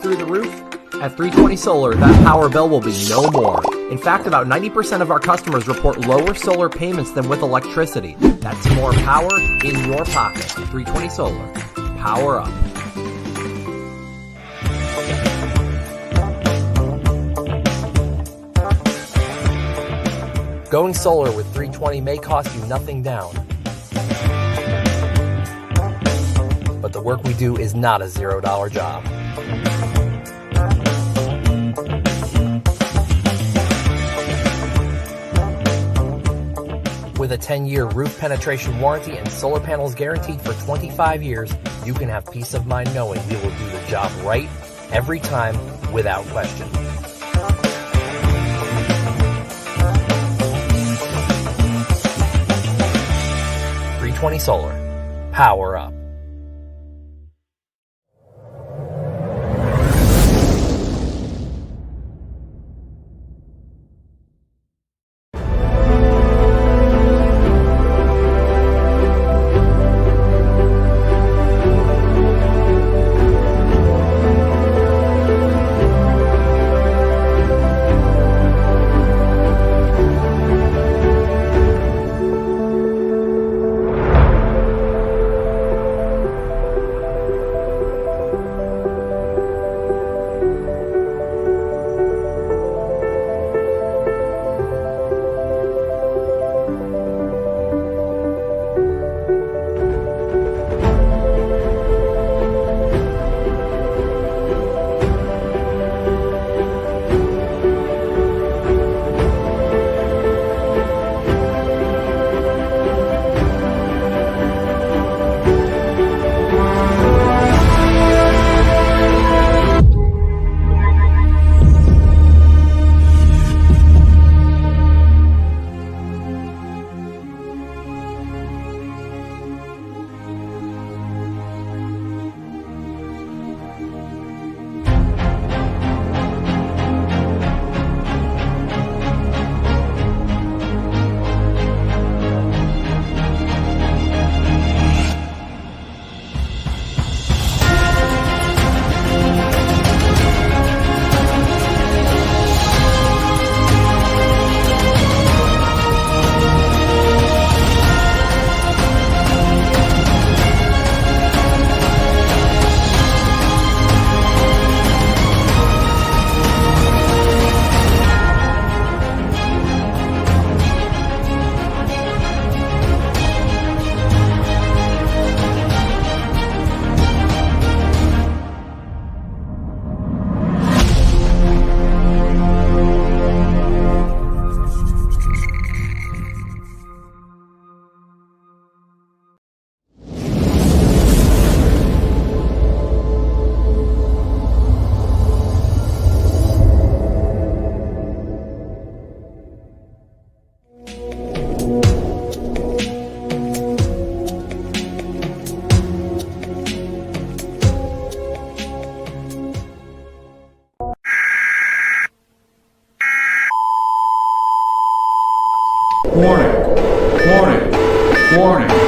through the roof? At 320 Solar, that power bill will be no more. In fact, about 90% of our customers report lower solar payments than with electricity. That's more power in your pocket. 320 Solar. Power up. Going solar with 320 may cost you nothing down. But the work we do is not a $0 job. With a 10-year roof penetration warranty and solar panels guaranteed for 25 years, you can have peace of mind knowing we will do the job right every time without question. .320 Solar. Power up. Warning, warning, warning.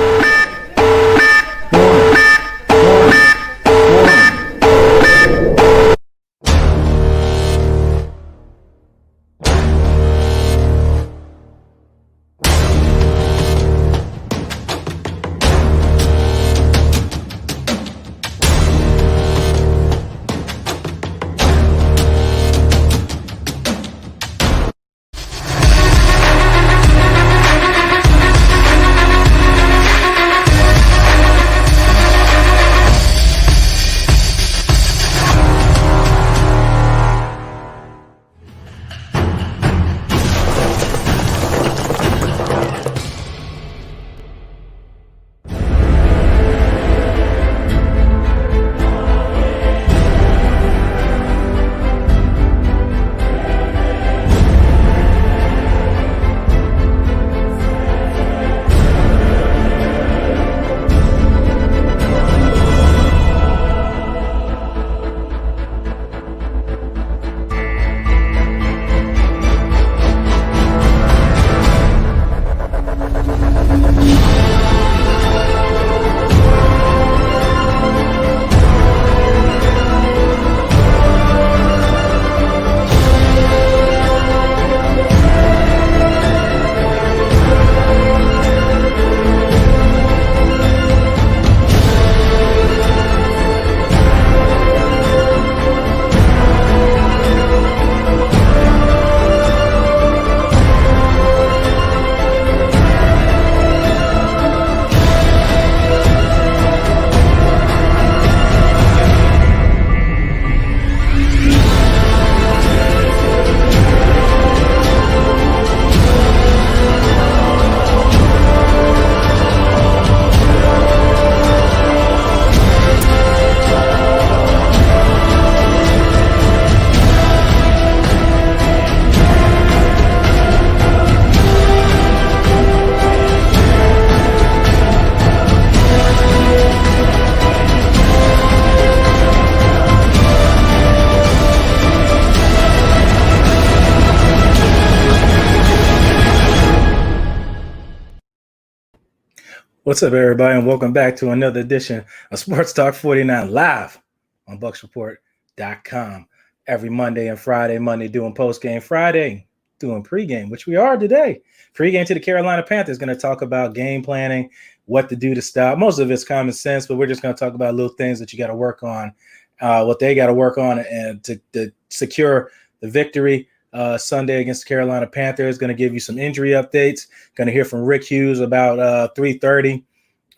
What's up, everybody, and welcome back to another edition of Sports Talk 49 live on BucsReport.com. Every Monday and Friday, Monday doing postgame, Friday doing pregame, which we are today. Pregame to the Carolina Panthers, going to talk about game planning, what to do to stop. Most of it's common sense, but we're just going to talk about little things that you got to work on, what they got to work on, and to secure the victory Sunday against the Carolina Panthers. Going to give you some injury updates. Going to hear from Rick Hughes about 3:30.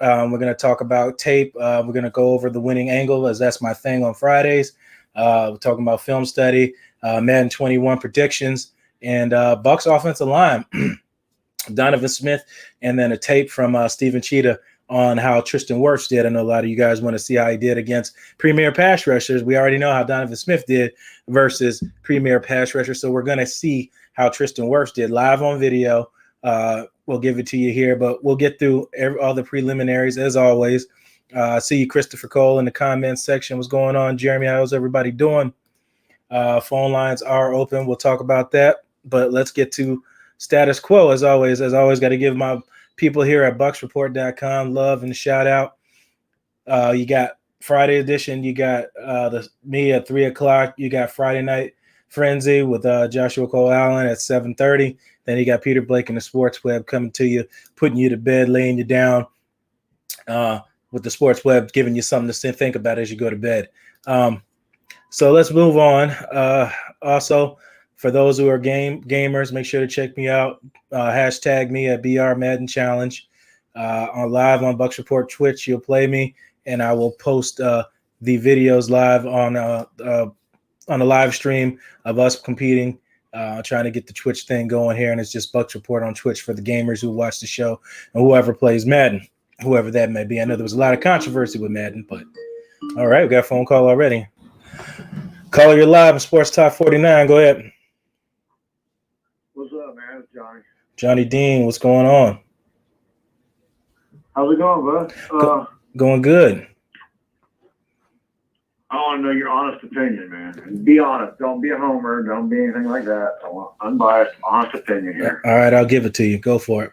We're going to talk about tape. We're going to go over the winning angle, as that's my thing on Fridays. We're talking about film study, Madden 21 predictions, and Bucs offensive line, Donovan Smith, and then a tape from Steven Cheetah on how Tristan Wirfs did. I know a lot of you guys want to see how he did against premier pass rushers. We already know how Donovan Smith did versus premier pass rushers, so we're going to see how Tristan Wirfs did live on video. We'll give it to you here, but we'll get through all the preliminaries as always. See you, Christopher Cole, in the comments section. What's going on, Jeremy? How's everybody doing? Phone lines are open. We'll talk about that, but let's get to status quo as always. Got to give my people here at BucsReport.com love and shout out. You got Friday edition. You got me at 3:00. You got Friday Night Frenzy with Joshua Cole Allen at 7:30. Then you got Peter Blake and the Sports Web coming to you, putting you to bed, laying you down with the Sports Web, giving you something to think about as you go to bed. So let's move on. Also, for those who are gamers, make sure to check me out. Hashtag me at BR Madden Challenge. On live on Bucs Report Twitch, you'll play me, and I will post the videos live on a live stream of us competing. Trying to get the Twitch thing going here, and it's just Bucs Report on Twitch for the gamers who watch the show and whoever plays Madden, whoever that may be. I know there was a lot of controversy with Madden, but all right, we got a phone call already. Caller, you're live on Sports Talk 49. Go ahead. What's up, man? It's Johnny. Johnny Dean, what's going on? How's it going, bud? Going good. I want to know your honest opinion, man. And be honest. Don't be a homer. Don't be anything like that. I want unbiased, honest opinion here. All right, I'll give it to you. Go for it.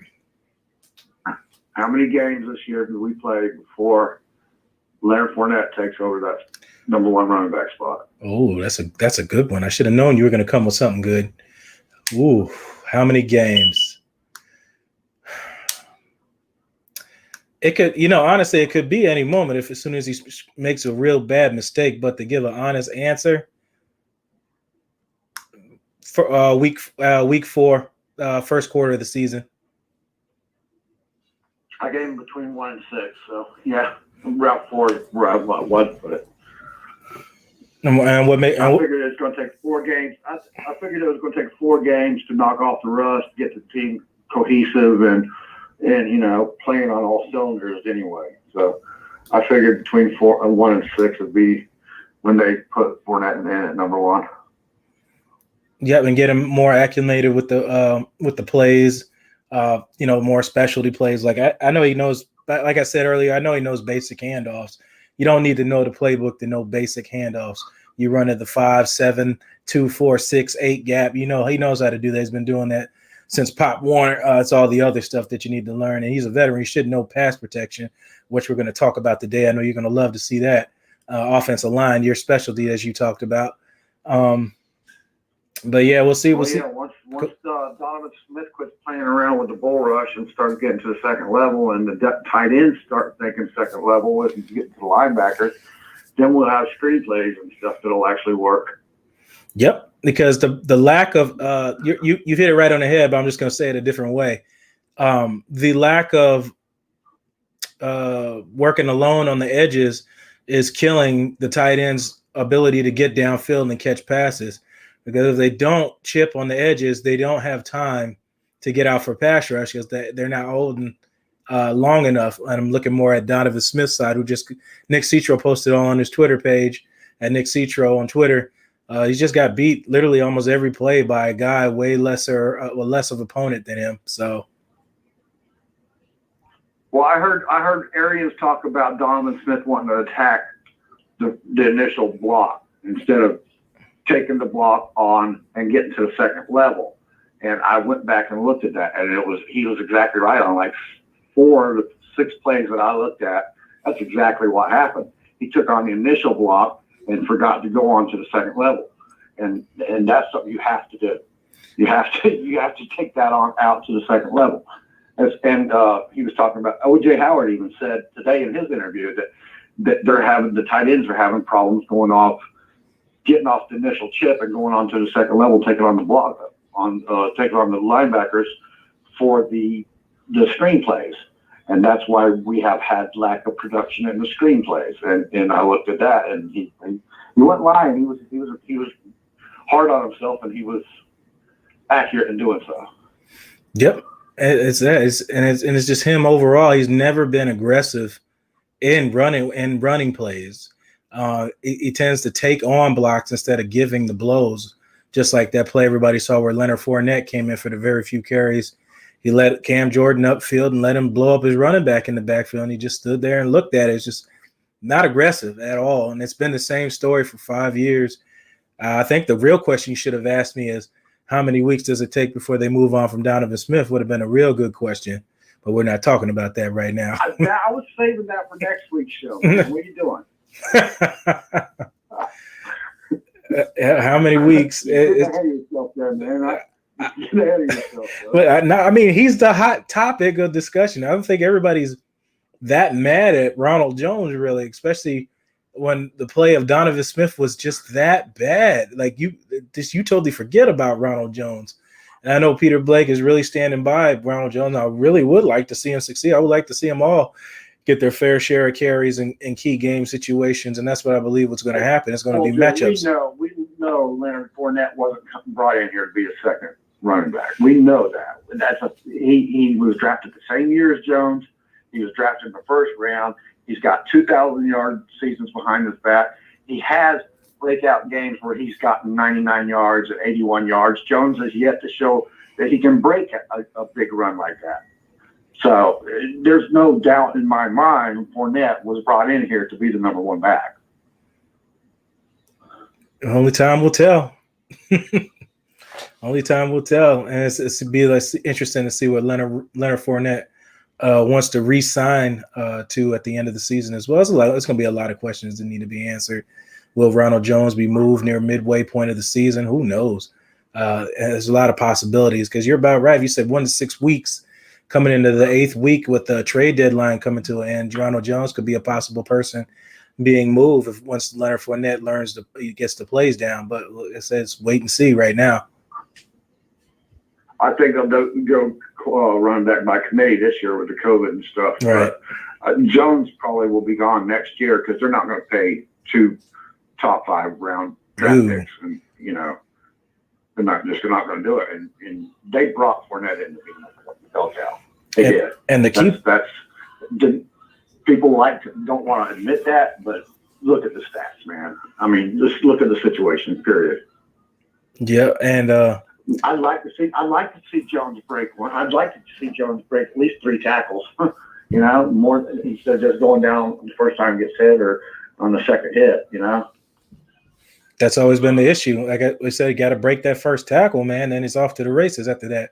How many games this year do we play before Leonard Fournette takes over that number one running back spot? Oh, that's a good one. I should have known you were going to come with something good. Ooh, how many games? It could, honestly, it could be any moment as soon as he makes a real bad mistake. But to give an honest answer, for week 4, first quarter of the season. I gave him between 1 and 6. So yeah, route 4, where I was, but. And what made? I figured it's going to take 4 games. I figured it was going to take 4 games to knock off the rust, get the team cohesive, and playing on all cylinders anyway. So I figured between 1 and 6 would be when they put Fournette in at number 1. Yep, and get him more acclimated with the plays. More specialty plays. Like I know he knows. Like I said earlier, I know he knows basic handoffs. You don't need to know the playbook to know basic handoffs. You run at the 5, 7, 2, 4, 6, 8 gap. He knows how to do that. He's been doing that since Pop Warner. It's all the other stuff that you need to learn. And he's a veteran. He should know pass protection, which we're going to talk about today. I know you're going to love to see that. Offensive line, your specialty, as you talked about. But yeah, we'll see. Once Donovan Smith quits playing around with the bull rush and starts getting to the second level, and the tight ends start thinking second level and getting to the linebackers, then we'll have screen plays and stuff that'll actually work. Yep, because the lack of you hit it right on the head, but I'm just going to say it a different way. The lack of working alone on the edges is killing the tight end's ability to get downfield and catch passes. Because if they don't chip on the edges, they don't have time to get out for pass rush because they're not holding long enough. And I'm looking more at Donovan Smith's side, who just Nick Citro posted on his Twitter page at Nick Citro on Twitter. He's just got beat literally almost every play by a guy way less of opponent than him. So, well, I heard Arians talk about Donovan Smith wanting to attack the initial block instead of taking the block on and getting to the second level. And I went back and looked at that, and he was exactly right on like 4 of the 6 plays that I looked at, that's exactly what happened. He took on the initial block and forgot to go on to the second level. And that's something you have to do. You have to take that on out to the second level. And he was talking about, O.J. Howard even said today in his interview that the tight ends are having problems getting off the initial chip and going on to the second level, taking on the block, taking on the linebackers for the screenplays. And that's why we have had lack of production in the screenplays. And I looked at that, and he wasn't lying. He was hard on himself, and he was accurate in doing so. Yep, it's just him overall. He's never been aggressive in running plays. He tends to take on blocks instead of giving the blows. Just like that play everybody saw where Leonard Fournette came in for the very few carries. He let Cam Jordan upfield and let him blow up his running back in the backfield, and he just stood there and looked at it. It's just not aggressive at all, and it's been the same story for 5 years. I think the real question you should have asked me is, how many weeks does it take before they move on from Donovan Smith? Would have been a real good question, but we're not talking about that right now. I was saving that for next week's show. Man. What are you doing? How many weeks? Get ahead of yourself there, man. Get ahead of yourself. But I mean, he's the hot topic of discussion. I don't think everybody's that mad at Ronald Jones, really, especially when the play of Donovan Smith was just that bad. Like you totally forget about Ronald Jones. And I know Peter Blake is really standing by Ronald Jones. I really would like to see him succeed. I would like to see them all get their fair share of carries in key game situations, and that's what I believe what's going to happen. It's going to be matchups. We know Leonard Fournette wasn't brought in here to be a second running back. We know that. He was drafted the same year as Jones. He was drafted in the first round. He's got 2,000-yard seasons behind his back. He has breakout games where he's gotten 99 yards and 81 yards. Jones has yet to show that he can break a big run like that. So there's no doubt in my mind Fournette was brought in here to be the number one back. Only time will tell. Only time will tell. And it's be interesting to see what Leonard Fournette wants to re-sign to at the end of the season as well. It's going to be a lot of questions that need to be answered. Will Ronald Jones be moved near midway point of the season? Who knows? There's a lot of possibilities because you're about right. You said 1 to 6 weeks coming into the 8th week with the trade deadline coming to an end. Ronald Jones could be a possible person being moved if once Leonard Fournette he gets the plays down. But it says wait and see right now. I think they'll go run back by committee this year with the COVID and stuff. Right. But Jones probably will be gone next year because they're not going to pay 2 top 5 round draft picks, and they're not going to do it. And they brought Fournette in to be built out. They did. And the key that's people don't want to admit that, but look at the stats, man. I mean, just look at the situation. Period. Yeah, and I'd like to see Jones break one. I'd like to see Jones break at least 3 tackles. More instead of just going down the first time he gets hit or on the second hit. That's always been the issue. Like we said, you got to break that first tackle, man. Then he's off to the races after that.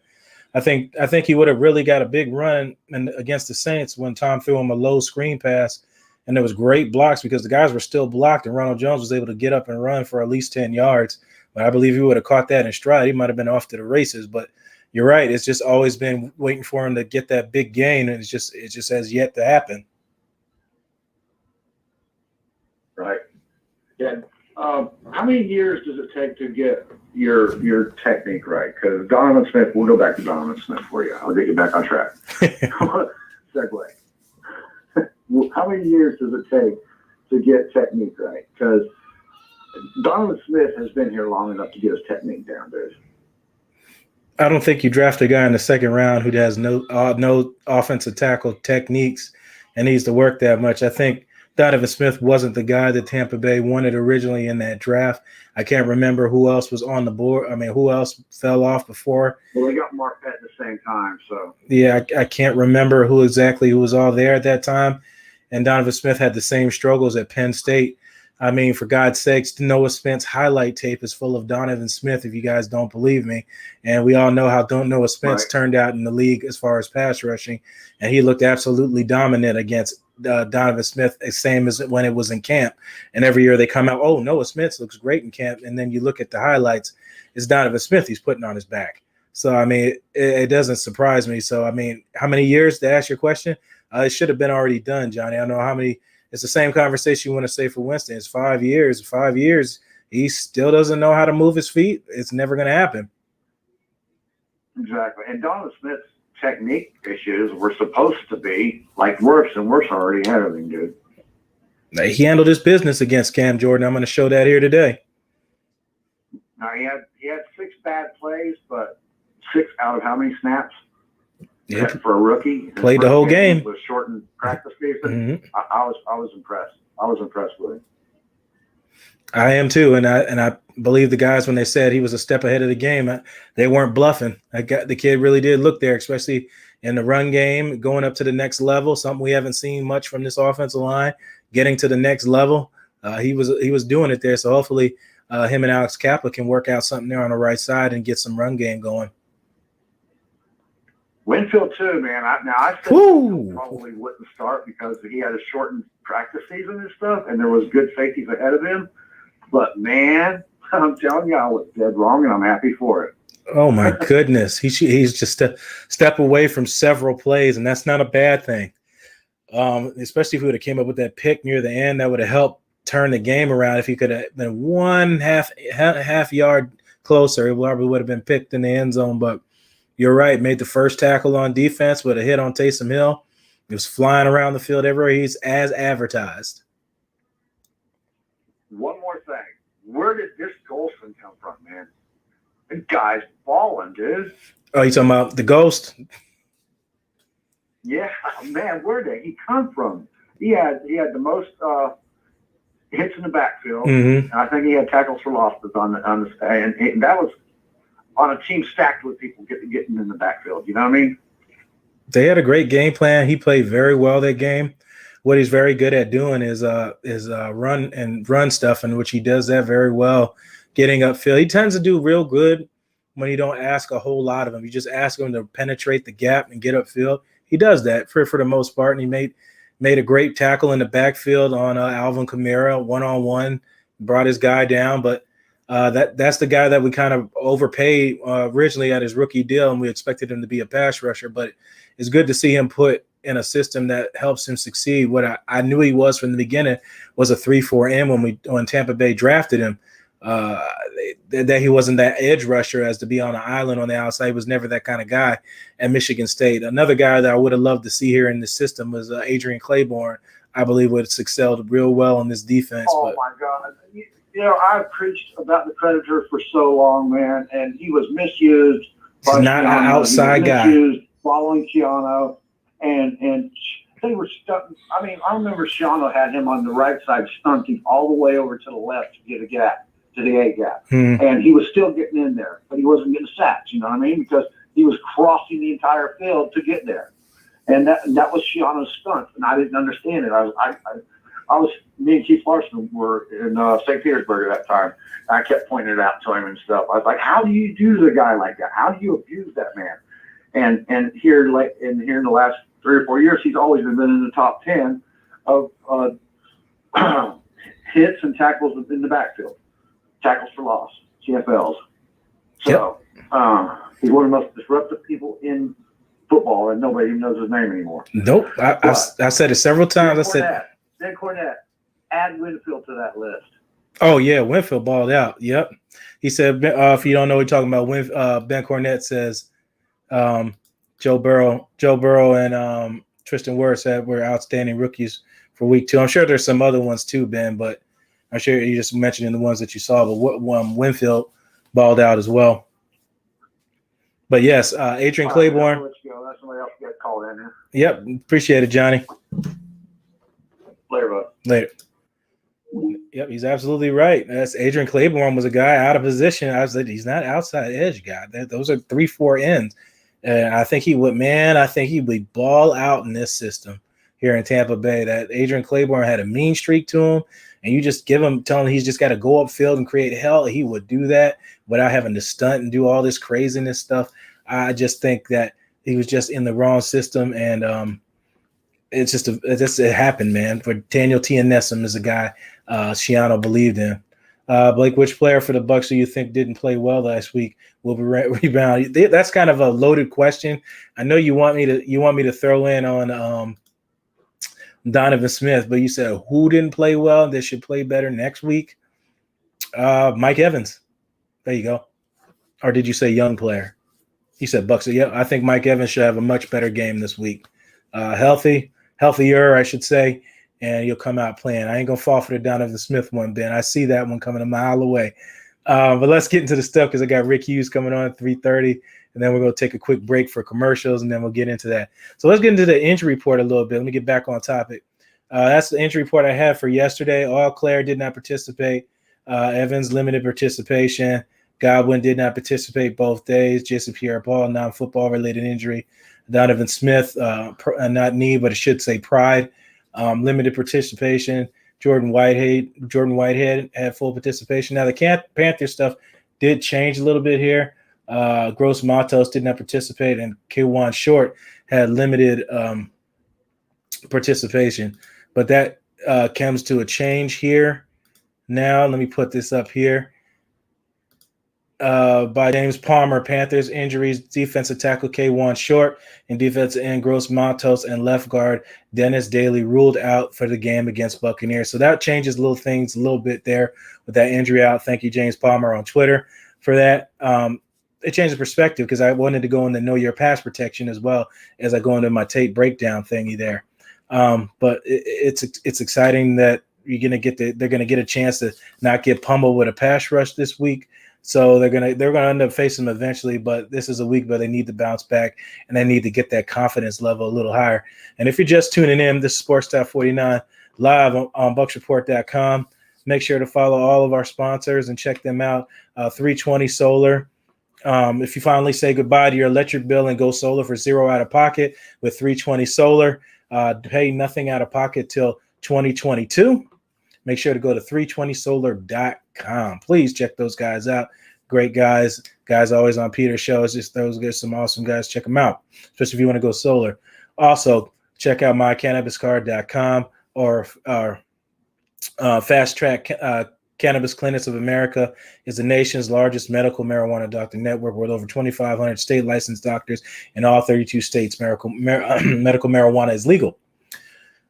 I think he would have really got a big run against the Saints when Tom threw him a low screen pass, and there was great blocks because the guys were still blocked, and Ronald Jones was able to get up and run for at least 10 yards. But I believe he would have caught that in stride. He might have been off to the races. But you're right. It's just always been waiting for him to get that big gain, and it just has yet to happen. Right. Yeah. How many years does it take to get your technique right? Because Donovan Smith, we'll go back to Donovan Smith for you. I'll get you back on track. Segue. How many years does it take to get technique right? Because Donovan Smith has been here long enough to get his technique down, dude. I don't think you draft a guy in the second round who has no offensive tackle techniques and needs to work that much. I think Donovan Smith wasn't the guy that Tampa Bay wanted originally in that draft. I can't remember who else was on the board. I mean, who else fell off before? Well, we got Marquette at the same time, so. Yeah, I can't remember who was all there at that time. And Donovan Smith had the same struggles at Penn State. I mean, for God's sakes, Noah Spence highlight tape is full of Donovan Smith, if you guys don't believe me. And we all know how Noah Spence turned out in the league as far as pass rushing. And he looked absolutely dominant against Donovan Smith, same as when it was in camp. And every year they come out, oh, Noah Spence looks great in camp. And then you look at the highlights, it's Donovan Smith he's putting on his back. So, I mean, it doesn't surprise me. So, I mean, how many years, to ask your question? It should have been already done, Johnny. I know how many. It's the same conversation you want to say for Winston. It's 5 years. 5 years. He still doesn't know how to move his feet. It's never going to happen. Exactly. And Donovan Smith's technique issues were supposed to be like worse, and worse already ahead of him, dude. He handled his business against Cam Jordan. I'm going to show that here today. Now, he had 6 bad plays, but 6 out of how many snaps? Yep. For a rookie, played the whole game with shortened practice season. Mm-hmm. I was impressed. I was impressed with him. I am too, and I believe the guys when they said he was a step ahead of the game. They weren't bluffing. The kid really did look there, especially in the run game, going up to the next level. Something we haven't seen much from this offensive line, getting to the next level. He was doing it there. So hopefully, him and Alex Kappa can work out something there on the right side and get some run game going. Winfield too, man. I said Winfield probably wouldn't start because he had a shortened practice season and stuff, and there was good safeties ahead of him. But man, I'm telling you, I was dead wrong, and I'm happy for it. Oh my goodness, he's just a step away from several plays, and that's not a bad thing. Especially if he would have came up with that pick near the end, that would have helped turn the game around. If he could have been one half yard closer, it probably would have been picked in the end zone, but. You're right. Made the first tackle on defense with a hit on Taysom Hill. He was flying around the field everywhere. He's as advertised. One more thing. Where did this Golston come from, man? The guy's balling, dude. Oh, you talking about the Ghost? Yeah, man. Where did he come from? He had the most hits in the backfield. Mm-hmm. I think he had tackles for losses on the and that was on a team stacked with people getting in the backfield. You know what I mean? They had a great game plan. He played very well that game. What he's very good at doing is run stuff, in which he does that very well, getting upfield. He tends to do real good when you don't ask a whole lot of him. You just ask him to penetrate the gap and get upfield. He does that for the most part, and he made a great tackle in the backfield on Alvin Kamara, one-on-one, brought his guy down, but that's the guy that we kind of overpaid originally at his rookie deal, and we expected him to be a pass rusher. But it's good to see him put in a system that helps him succeed. What I knew he was from the beginning was a 3-4 when Tampa Bay drafted him. That he wasn't that edge rusher as to be on an island on the outside. He was never that kind of guy at Michigan State. Another guy that I would have loved to see here in the system was Adrian Claiborne. I believe would have excelled real well in this defense. Oh, my God. You know, I've preached about the Predator for so long, man, and he was misused. He's not an outside guy. Misused following Shiano, and they were stuck. I mean, I remember Shiano had him on the right side stunting all the way over to the left to get a gap, to the A gap. And he was still getting in there, but he wasn't getting sacks, you know what I mean? Because he was crossing the entire field to get there. And that was Shiano's stunt, and I didn't understand it. Me and Keith Larson were in St. Petersburg at that time. And I kept pointing it out to him and stuff. I was like, "How do you do the guy like that? How do you abuse that man?" And here in the last 3 or 4 years, he's always been in the top 10 of hits and tackles in the backfield, tackles for loss, TFLs. So he's one of the most disruptive people in football, and nobody even knows his name anymore. Nope. I said it several times. Ben Cornett, add Winfield to that list. Oh, yeah, Winfield balled out. Yep. He said, if you don't know what you're talking about, Ben Cornett says Joe Burrow and Tristan Wirfs were outstanding rookies for week 2. I'm sure there's some other ones too, Ben, but I'm sure you just mentioned the ones that you saw, but Winfield balled out as well. But yes, Adrian Claiborne. Let you go. Let somebody else get called in here. Yep, appreciate it, Johnny. Later, bud. Later. Yep, he's absolutely right. That's Adrian Claiborne was a guy out of position. I was like, he's not outside edge guy. Those are 3-4 ends. And I think he would ball out in this system here in Tampa Bay. That Adrian Claiborne had a mean streak to him, and you just tell him he's just got to go upfield and create hell, he would do that without having to stunt and do all this craziness stuff. I just think that he was just in the wrong system, and it happened, man. For Daniel T. Nessum is a guy Shiano believed in. Blake, which player for the Bucs do you think didn't play well last week will be rebound? That's kind of a loaded question. I know you want me to throw in on Donovan Smith, but you said who didn't play well that should play better next week? Mike Evans. There you go. Or did you say young player? You said Bucs. Yeah, I think Mike Evans should have a much better game this week. Healthier, I should say, and you'll come out playing. I ain't gonna fall for the Donovan Smith one, Ben. I see that one coming a mile away. But let's get into the stuff because I got Rick Hughes coming on at 3:30, and then we're gonna take a quick break for commercials, and then we'll get into that. So let's get into the injury report a little bit. Let me get back on topic. That's the injury report I had for yesterday. All Claire did not participate. Evans limited participation. Godwin did not participate both days. Jason Pierre-Paul, non-football related injury. Donovan Smith, not knee, but it should say pride. Limited participation. Jordan Whitehead had full participation. Now the Panthers stuff did change a little bit here. Gross Matos did not participate, and K'Wan Short had limited participation. But that comes to a change here. Now let me put this up here. By James Palmer, Panthers injuries, defensive tackle K'Wan Short and defensive end Gross Matos and left guard Dennis Daly ruled out for the game against Buccaneers. So that changes little things a little bit there with that injury out. Thank you, James Palmer, on Twitter for that. It changed the perspective because I wanted to go into know your pass protection as well as I go into my tape breakdown thingy there. But it's exciting that they're gonna get a chance to not get pummeled with a pass rush this week. So they're gonna end up facing them eventually, but this is a week where they need to bounce back and they need to get that confidence level a little higher. And if you're just tuning in, this is Sports Talk 49 live on BucsReport.com. Make sure to follow all of our sponsors and check them out. 320 Solar. If you finally say goodbye to your electric bill and go solar for zero out of pocket with 320 Solar, pay nothing out of pocket till 2022. Make sure to go to 320solar.com. Please check those guys out. Great guys. Guys always on Peter's show. It's just those guys, some awesome guys. Check them out, especially if you want to go solar. Also, check out mycannabiscard.com or Fast Track Cannabis Clinics of America is the nation's largest medical marijuana doctor network with over 2,500 state licensed doctors in all 32 states. Medical marijuana is legal.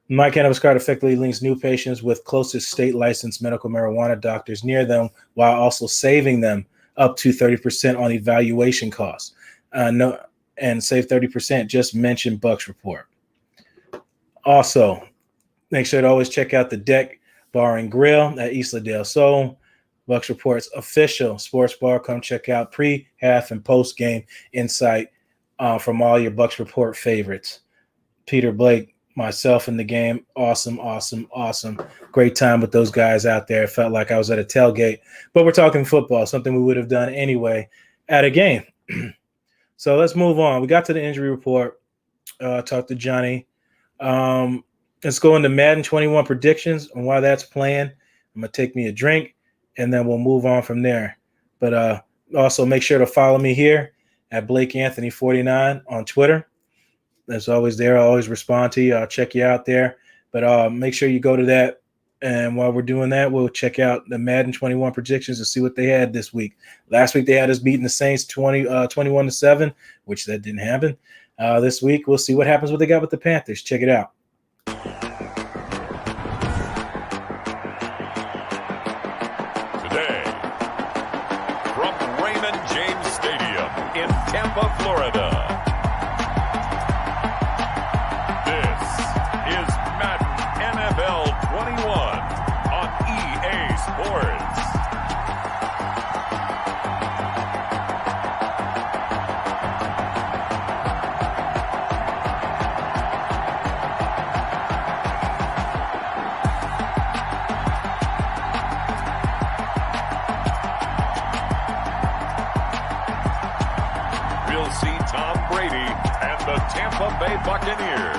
My Cannabis Card effectively links new patients with closest state licensed medical marijuana doctors near them while also saving them up to 30% on evaluation costs. And save 30%. Just mention Bucs Report. Also, make sure to always check out the Deck Bar and Grill at Isla del Sol. Bucs Report's official sports bar. Come check out pre, half, and post game insight from all your Bucs Report favorites. Peter, Blake, myself in the game. Awesome. Great time with those guys out there. It felt like I was at a tailgate, but we're talking football, something we would have done anyway at a game. So let's move on. We got to the injury report. Talked to Johnny. Let's go into Madden 21 predictions and why that's playing. I'm going to take me a drink and then we'll move on from there. But also make sure to follow me here at Blake Anthony 49 on Twitter. That's always there. I always respond to you. I'll check you out there. But make sure you go to that. And while we're doing that, we'll check out the Madden 21 predictions and see what they had this week. Last week, they had us beating the Saints 21-7, which that didn't happen. This week, we'll see what happens, what they got with the Panthers. Check it out. Today, from Raymond James Stadium in Tampa, Florida. NFL 21 on EA Sports. We'll see Tom Brady and the Tampa Bay Buccaneers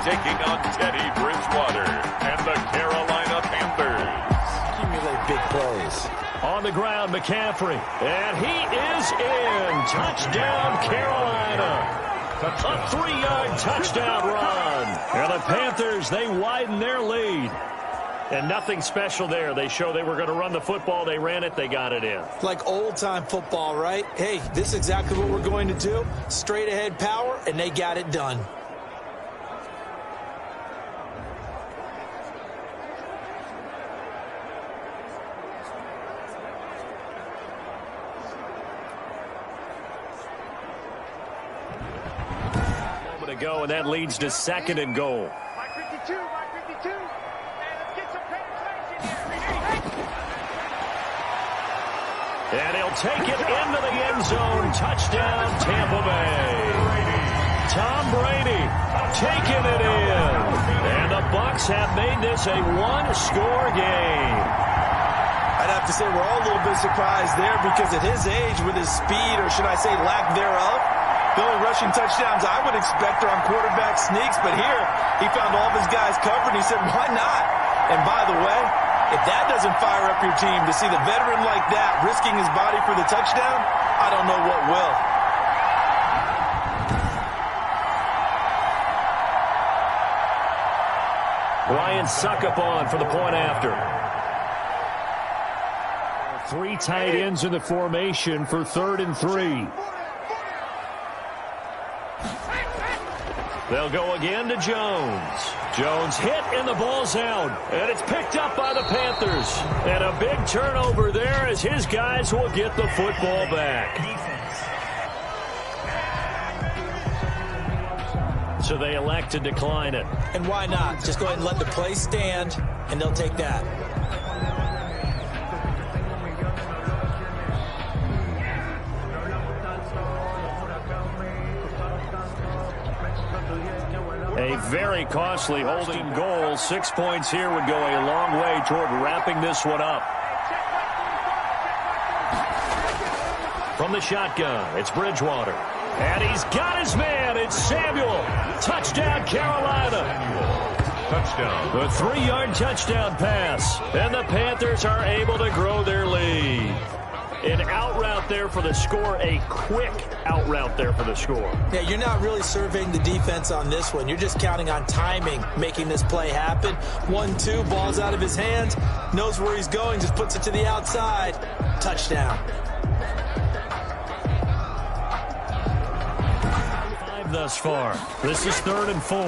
taking on Teddy Bridgewater and the Carolina Panthers. Panthers. Accumulate big plays. On the ground, McCaffrey. And he is in. Touchdown, Carolina. A 3-yard touchdown run. And the Panthers, they widen their lead. And nothing special there. They show they were going to run the football. They ran it. They got it in. Like old-time football, right? Hey, this is exactly what we're going to do. Straight-ahead power, and they got it done. To go, and that leads to 2nd and goal. Mike 52, Mike 52. And let's get some penetration here. And he'll take it into the end zone. Touchdown, Tampa Bay. Tom Brady taking it in. And the Bucs have made this a one-score game. I'd have to say we're all a little bit surprised there because at his age, with his speed, or should I say lack thereof, the only rushing touchdowns I would expect are on quarterback sneaks, but here he found all of his guys covered, and he said, why not? And by the way, if that doesn't fire up your team to see the veteran like that risking his body for the touchdown, I don't know what will. Ryan Suckup on for the point after. 3 tight ends in the formation for 3rd and 3. They'll go again to Jones. Jones hit and the ball's out. And it's picked up by the Panthers. And a big turnover there as his guys will get the football back. So they elect to decline it. And why not? Just go ahead and let the play stand, and they'll take that. A very costly holding goal. 6 points here would go a long way toward wrapping this one up. From the shotgun, it's Bridgewater. And he's got his man. It's Samuel. Touchdown, Carolina. Touchdown. The 3-yard touchdown pass. And the Panthers are able to grow their lead. An out route there for the score, a quick out route there for the score. Yeah, you're not really surveying the defense on this one. You're just counting on timing, making this play happen. 1-2, ball's out of his hands, knows where he's going, just puts it to the outside. Touchdown. 5 thus far. This is 3rd and 4.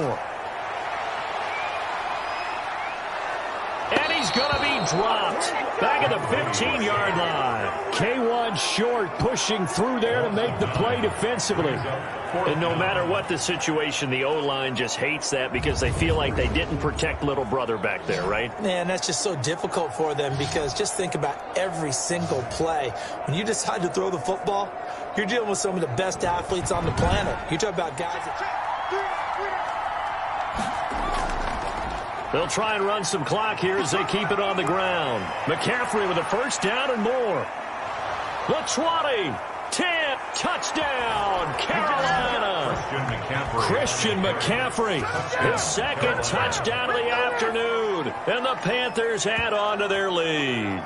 And he's going to be dropped. Back at the 15-yard line. K1 short, pushing through there to make the play defensively. And no matter what the situation, the O-line just hates that because they feel like they didn't protect little brother back there, right? Man, that's just so difficult for them because just think about every single play. When you decide to throw the football, you're dealing with some of the best athletes on the planet. You talk about guys that... They'll try and run some clock here as they keep it on the ground. McCaffrey with a first down and more. The 20, 10, touchdown, Carolina. Christian McCaffrey, his 2nd touchdown of the afternoon. And the Panthers add on to their lead.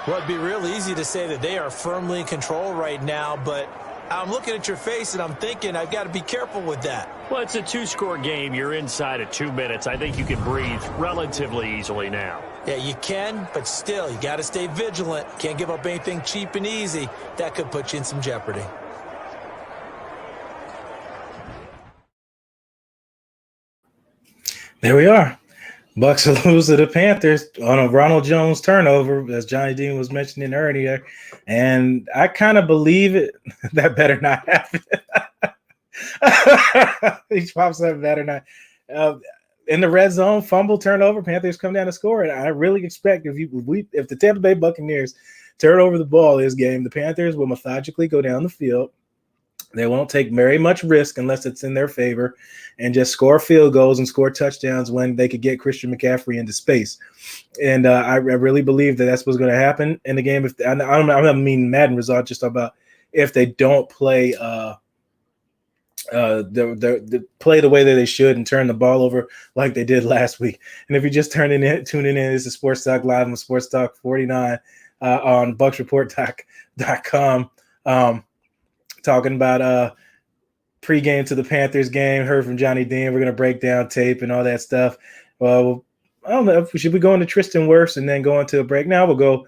Well, it'd be real easy to say that they are firmly in control right now, but I'm looking at your face and I'm thinking I've got to be careful with that. Well, it's a 2-score game. You're inside of 2 minutes. I think you can breathe relatively easily now. Yeah, you can, but still, you got to stay vigilant. Can't give up anything cheap and easy. That could put you in some jeopardy. There we are. Bucs lose to the Panthers on a Ronald Jones turnover, as Johnny Dean was mentioning earlier. And I kind of believe it. That better not happen. He pops up better not. In the red zone, fumble, turnover, Panthers come down to score. And I really expect if the Tampa Bay Buccaneers turn over the ball this game, the Panthers will methodically go down the field. They won't take very much risk unless it's in their favor and just score field goals and score touchdowns when they could get Christian McCaffrey into space. And I really believe that that's what's going to happen in the game. If I don't mean Madden result, just about if they don't play the play the way that they should and turn the ball over like they did last week. And if you're just tuning in, this is Sports Talk Live on Sports Talk 49 on BucsReport.com, talking about pregame to the Panthers game. Heard from Johnny Dean. We're going to break down tape and all that stuff. Well, I don't know. Should we go into Tristan Wirfs and then go into a break? Now we'll go.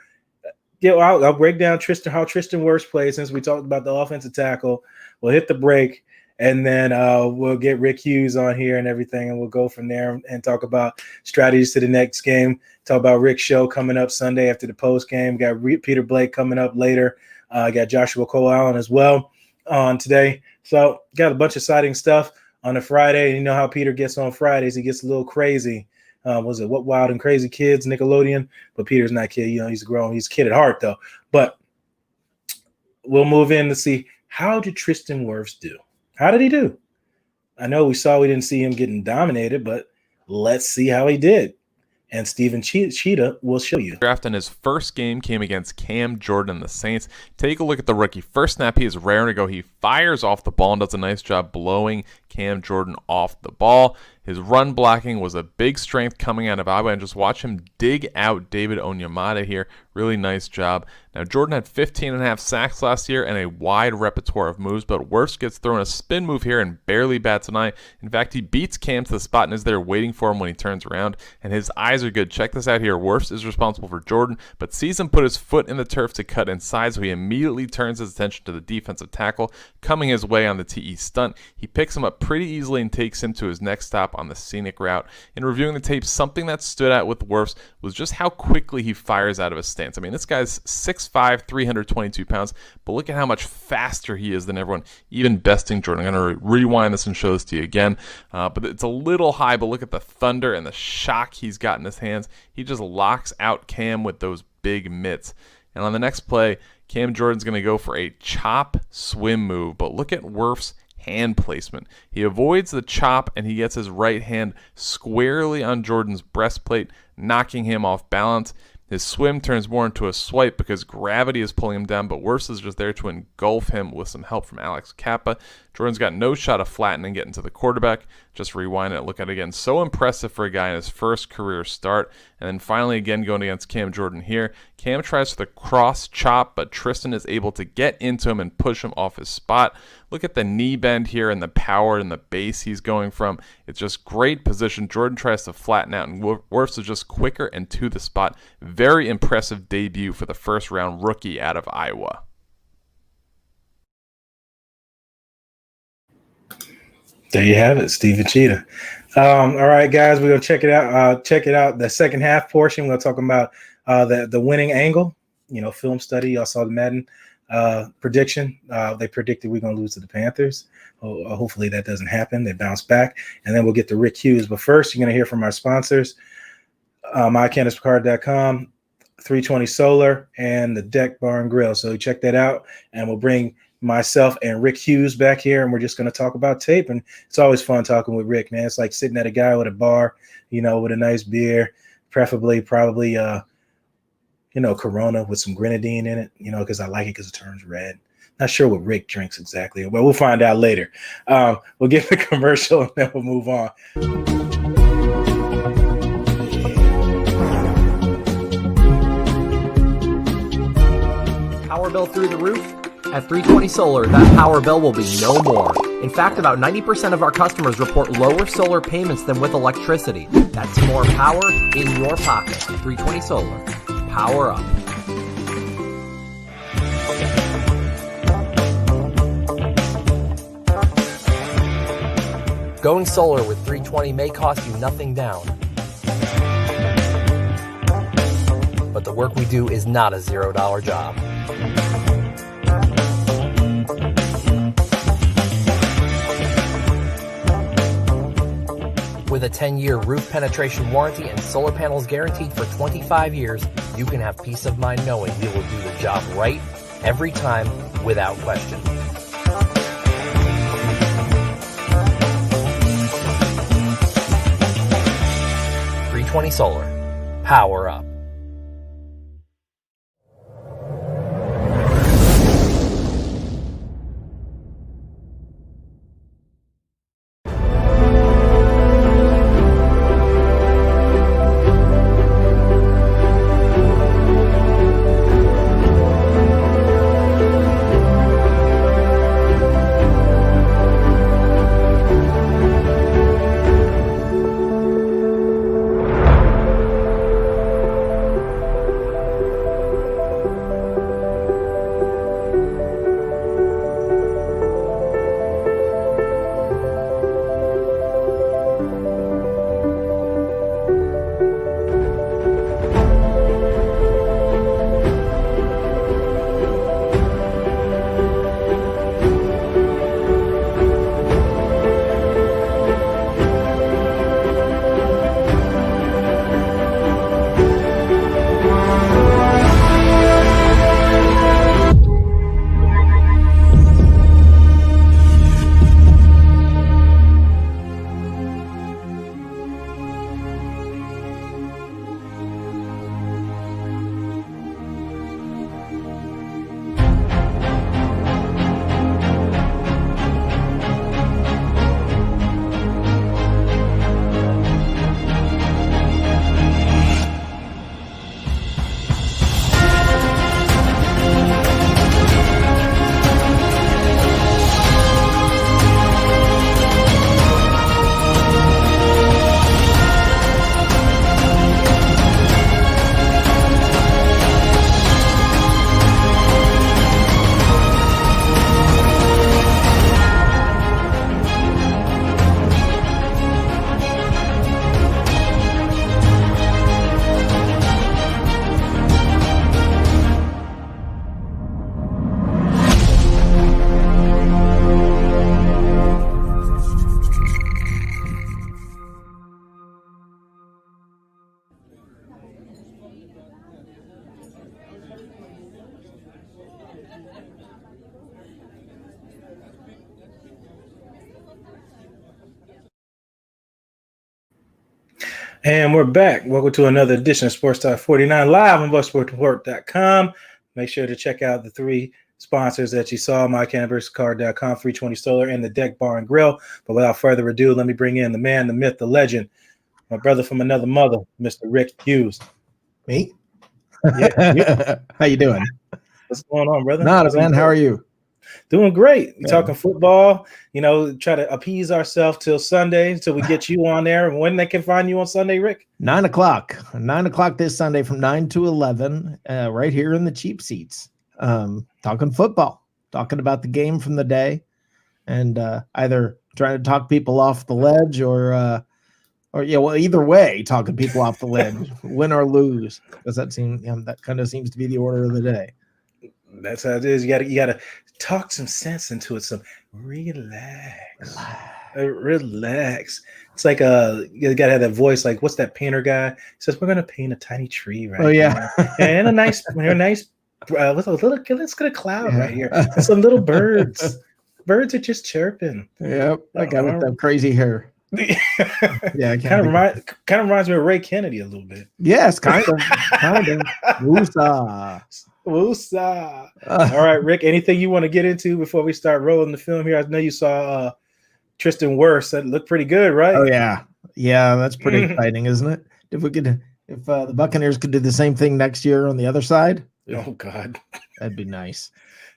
Yeah, I'll break down how Tristan Wirfs plays since we talked about the offensive tackle. We'll hit the break, and then we'll get Rick Hughes on here and everything, and we'll go from there and talk about strategies to the next game. Talk about Rick's show coming up Sunday after the post game. Got Peter Blake coming up later. Got Joshua Cole Allen as well on today. So got a bunch of exciting stuff on a Friday. You know how Peter gets on Fridays. He gets a little crazy. Was it What Wild and Crazy Kids, Nickelodeon? But Peter's not a kid. He's grown. He's a kid at heart, though. But we'll move in to see, how did Tristan Wirfs do? How did he do? I know we didn't see him getting dominated, but let's see how he did. And Steven Cheetah will show you. Draft in his first game came against Cam Jordan and the Saints. Take a look at the rookie. First snap, he is raring to go. He fires off the ball and does a nice job blowing Cam Jordan off the ball. His run blocking was a big strength coming out of Iowa, and just watch him dig out David Onyemata here. Really nice job. Now, Jordan had 15.5 sacks last year and a wide repertoire of moves, but Wirfs gets thrown a spin move here and barely bats an eye. In fact, he beats Cam to the spot and is there waiting for him when he turns around, and his eyes are good. Check this out here. Wirfs is responsible for Jordan, but sees him put his foot in the turf to cut inside, so he immediately turns his attention to the defensive tackle coming his way on the TE stunt. He picks him up pretty easily and takes him to his next stop on the scenic route. In reviewing the tape, something that stood out with Wirfs was just how quickly he fires out of his stance. I mean, this guy's 6'5", 322 pounds, but look at how much faster he is than everyone, even besting Jordan. I'm going to rewind this and show this to you again, but it's a little high, but look at the thunder and the shock he's got in his hands. He just locks out Cam with those big mitts. And on the next play, Cam Jordan's going to go for a chop swim move, but look at Wirfs' hand placement. He avoids the chop and he gets his right hand squarely on Jordan's breastplate, knocking him off balance. His swim turns more into a swipe because gravity is pulling him down, but Wirfs is just there to engulf him with some help from Alex Kappa. Jordan's got no shot of flattening, getting to the quarterback. Just rewind it, look at it again. So impressive for a guy in his first career start. And then finally, again, going against Cam Jordan here. Cam tries for the cross chop, but Tristan is able to get into him and push him off his spot. Look at the knee bend here and the power and the base he's going from. It's just great position. Jordan tries to flatten out, and Wirfs is just quicker and to the spot. Very impressive debut for the first round rookie out of Iowa. There you have it, Steven Cheetah. All right, guys, we're gonna check it out. Check it out. The second half portion, we're gonna talk about the winning angle. Film study. Y'all saw the Madden prediction. They predicted we're gonna lose to the Panthers. Hopefully that doesn't happen. They bounce back, and then we'll get to Rick Hughes. But first, you're gonna hear from our sponsors, mycandispicard.com, 320 Solar, and the Deck Bar and Grill. So check that out, and we'll bring myself and Rick Hughes back here, and we're just going to talk about tape. And it's always fun talking with Rick, man. It's like sitting at a guy with a bar, with a nice beer, probably Corona with some grenadine in it, because I like it because it turns red. Not sure what Rick drinks exactly, but we'll find out later. We'll get the commercial and then we'll move on. Power bill through the roof? At 320 Solar, that power bill will be no more. In fact, about 90% of our customers report lower solar payments than with electricity. That's more power in your pocket. 320 Solar. Power up. Going solar with 320 may cost you nothing down. But the work we do is not a $0 job. With a 10-year roof penetration warranty and solar panels guaranteed for 25 years, you can have peace of mind knowing we will do the job right every time without question. .320 Solar. Power up. And we're back. Welcome to another edition of Sports Talk 49 live on BucsReport.com. Make sure to check out the three sponsors that you saw: MyCannabisCard.com, 320 Solar, and the Deck Bar and Grill. But without further ado, let me bring in the man, the myth, the legend, my brother from another mother, Mr. Rick Hughes. Me? Yeah. How you doing? What's going on, brother? Not man. How are you? Doing great. Yeah. Talking football, try to appease ourselves till Sunday until we get you on there. And when they can find you on Sunday, Rick? 9 o'clock. 9 o'clock this Sunday from 9 to 11, right here in the cheap seats. Talking football, talking about the game from the day, and either trying to talk people off the ledge or either way, talking people off the ledge, win or lose, because that kind of seems to be the order of the day. That's how it is. You gotta talk some sense into it. Some relax. It's like you gotta have that voice. Like, what's that painter guy? He says, "We're gonna paint a tiny tree right now. And a nice, let's get a cloud right here, and some little birds. Birds are just chirping." Yep, that guy with that crazy hair. Yeah, kind of reminds me of Ray Kennedy a little bit. Yes, kind of. Woosah. All right, Rick, anything you want to get into before we start rolling the film here? I know you saw Tristan Wirfs. That looked pretty good, right? Oh yeah, that's pretty exciting, isn't it? If the Buccaneers could do the same thing next year on the other side, oh God, that'd be nice.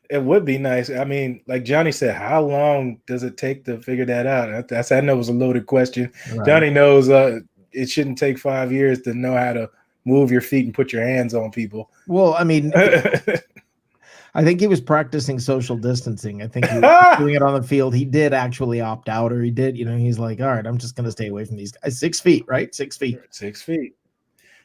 It would be nice. I mean, like Johnny said, how long does it take to figure that out? I know it was a loaded question. Right. Johnny knows it shouldn't take 5 years to know how to move your feet and put your hands on people. Well, I mean, I think he was practicing social distancing. I think he was doing it on the field. He did actually opt out, or he did, he's like, all right, I'm just going to stay away from these guys. 6 feet, right? 6 feet. 6 feet.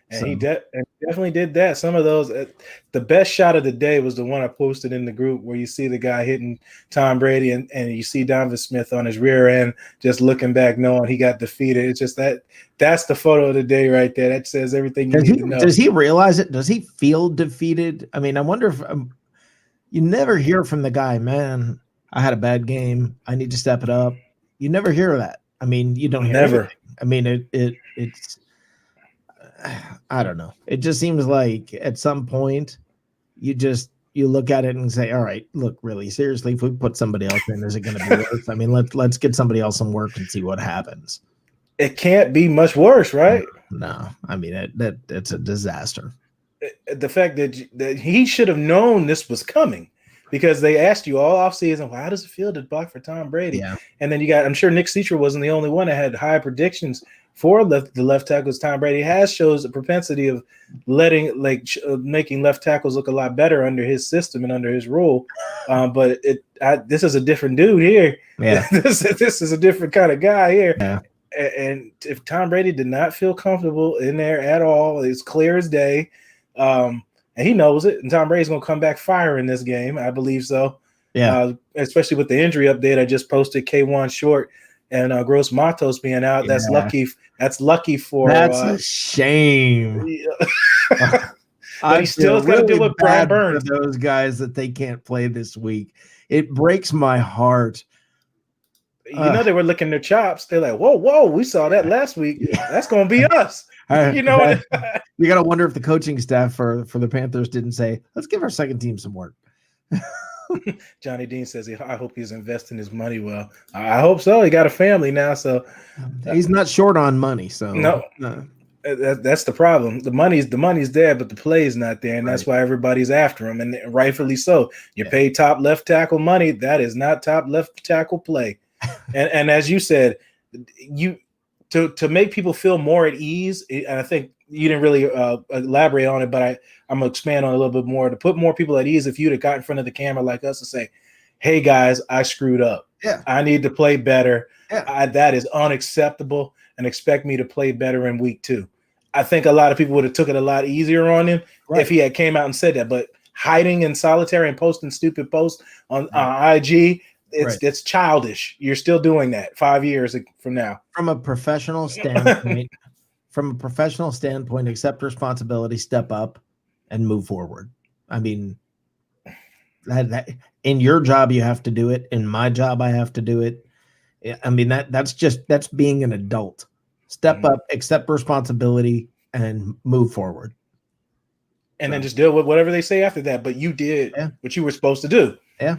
And he definitely did that. Some of those, the best shot of the day was the one I posted in the group where you see the guy hitting Tom Brady and you see Donovan Smith on his rear end just looking back, knowing he got defeated. It's just that's the photo of the day right there. That says everything you need to know. Does he realize it? Does he feel defeated? I mean, I wonder if you never hear from the guy, man, I had a bad game, I need to step it up. You never hear that. I mean, you don't hear anything. I mean, it's I don't know. It just seems like at some point you look at it and say, all right, look, really seriously, if we put somebody else in, is it going to be worse? I mean, let's get somebody else some work and see what happens. It can't be much worse, right? No. I mean, it's a disaster. The fact that he should have known this was coming, because they asked you all offseason, well, how does it feel to block for Tom Brady? Yeah. And then I'm sure Nick Citro wasn't the only one that had high predictions for the left tackles. Tom Brady shows a propensity of making left tackles look a lot better under his system and under his rule. But this is a different dude here. Yeah. this is a different kind of guy here. Yeah. And if Tom Brady did not feel comfortable in there at all, it's clear as day. And he knows it. And Tom Brady's going to come back fire in this game. I believe so. Yeah. Especially with the injury update I just posted, K1 Short and Gross Matos being out. Yeah. That's lucky for. That's a shame. But he still got to deal with Brian Burns. For those guys that they can't play this week. It breaks my heart. They were licking their chops. They're like, whoa, we saw that last week. Yeah. That's going to be us. You got to wonder if the coaching staff for the Panthers didn't say, let's give our second team some work. Johnny Dean says, I hope he's investing his money well. I hope so. He got a family now, so he's not short on money. So no. That's the problem. The money's there, but the play's not there, and that's why everybody's after him, and rightfully so. You pay top left tackle money. That is not top left tackle play. and as you said, to make people feel more at ease, and I think you didn't really elaborate on it, but I'm going to expand on it a little bit more. To put more people at ease, if you'd have got in front of the camera like us and say, hey, guys, I screwed up. Yeah. I need to play better. Yeah. That is unacceptable, and expect me to play better in week 2. I think a lot of people would have took it a lot easier on him if he had came out and said that. But hiding in solitary and posting stupid posts on IG, it's childish. You're still doing that 5 years from now. From a professional standpoint, accept responsibility, step up, and move forward. I mean, that in your job you have to do it. In my job, I have to do it. I mean, that's being an adult. Step up, accept responsibility, and move forward. And then just deal with whatever they say after that. But you did what you were supposed to do. Yeah.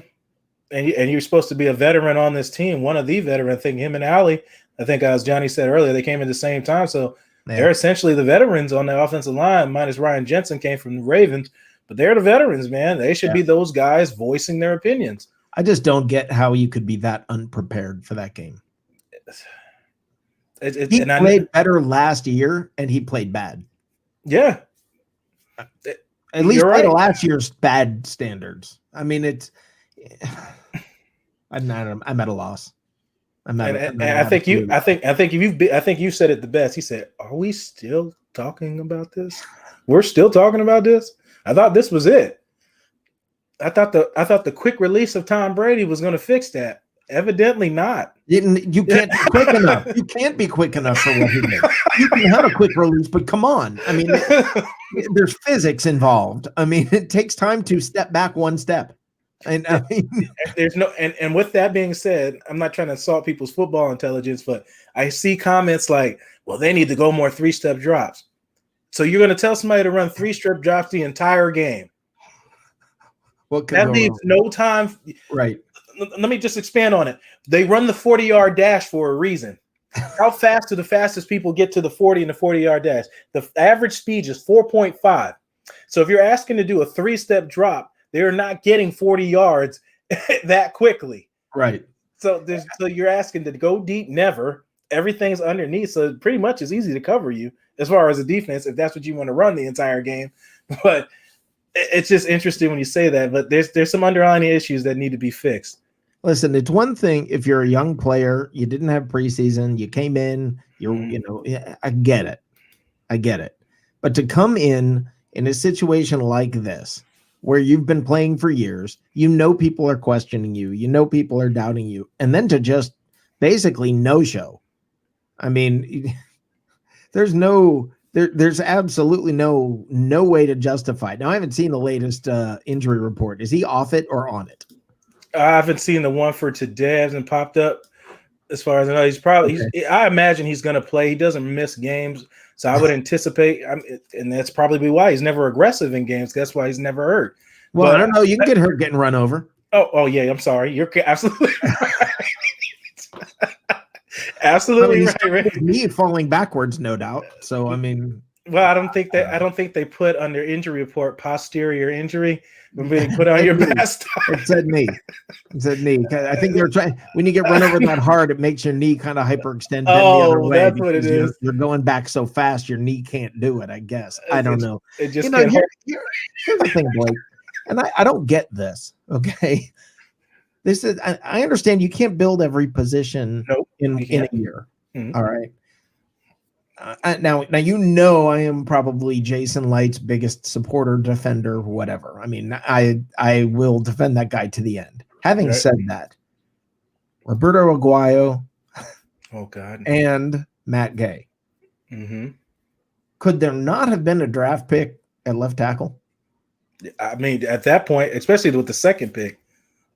And you're supposed to be a veteran on this team, one of the veterans. I think him and Allie, I think as Johnny said earlier, they came at the same time. So they're essentially the veterans on the offensive line, minus Ryan Jensen came from the Ravens. But they're the veterans, man. They should be those guys voicing their opinions. I just don't get how you could be that unprepared for that game. He played better last year, and he played bad. Yeah. At least by last year's bad standards. I mean, it's I'm at a loss. I think you said it the best. He said, "Are we still talking about this? We're still talking about this? I thought this was it. I thought the quick release of Tom Brady was going to fix that. Evidently not. You can't be quick enough. You can't be quick enough for what he did. You can have a quick release, but come on. I mean, there's physics involved. I mean, it takes time to step back one step. And I mean, there's no and with that being said, I'm not trying to insult people's football intelligence, but I see comments like, well, they need to go more 3-step drops. So you're going to tell somebody to run 3-step drops the entire game. That leaves no time. Right. Let me just expand on it. They run the 40-yard dash for a reason. How fast do the fastest people get to the 40 and the 40-yard dash? The average speed is 4.5. So if you're asking to do a 3-step drop, they're not getting 40 yards that quickly. Right. So you're asking to go deep, never. Everything's underneath. So pretty much it's easy to cover you as far as a defense if that's what you want to run the entire game. But it's just interesting when you say that. But there's some underlying issues that need to be fixed. Listen, it's one thing if you're a young player, you didn't have preseason, you came in, I get it. But to come in a situation like this, where you've been playing for years, people are questioning you, people are doubting you, and then to just basically no-show. I mean, there's absolutely no way to justify it. Now, I haven't seen the latest injury report. Is he off it or on it? I haven't seen the one for today. It hasn't popped up as far as I know. He's probably I imagine he's going to play. He doesn't miss games. So I would anticipate, and that's probably why he's never aggressive in games. That's why he's never hurt. Well, I don't know. You can get hurt getting run over. Oh yeah. I'm sorry. You're absolutely right. Absolutely right. Me falling backwards, no doubt. So I mean, well, I don't think they put under injury report posterior injury. When being put on your best. It said knee. I think they were trying. When you get run over that hard, it makes your knee kind of hyperextend. The other way that's what it is. You're going back so fast, your knee can't do it. I guess. I don't know. It just here's the thing, Blake, and I don't get this. Okay, this is. I understand you can't build every position in a year. Mm-hmm. All right. Now I am probably Jason Light's biggest supporter, defender, whatever. I mean, I will defend that guy to the end. Having said that, Roberto Aguayo, and Matt Gay. Mm-hmm. Could there not have been a draft pick at left tackle? I mean, at that point, especially with the second pick,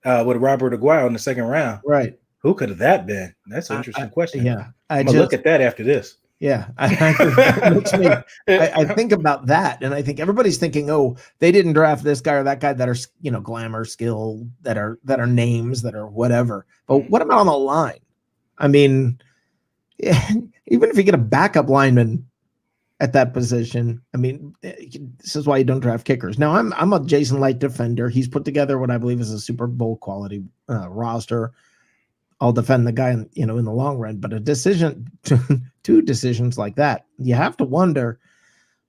with Robert Aguayo in the second round, right? Who could have that been? That's an interesting question. Yeah, I'm gonna look at that after this. Yeah, I think about that, and I think everybody's thinking, "Oh, they didn't draft this guy or that guy that are glamour, skill, that are names, that are whatever." But what about on the line? I mean, even if you get a backup lineman at that position, I mean, this is why you don't draft kickers. Now, I'm a Jason Light defender. He's put together what I believe is a Super Bowl quality roster. I'll defend the guy, in the long run. But a decision, two decisions like that, you have to wonder,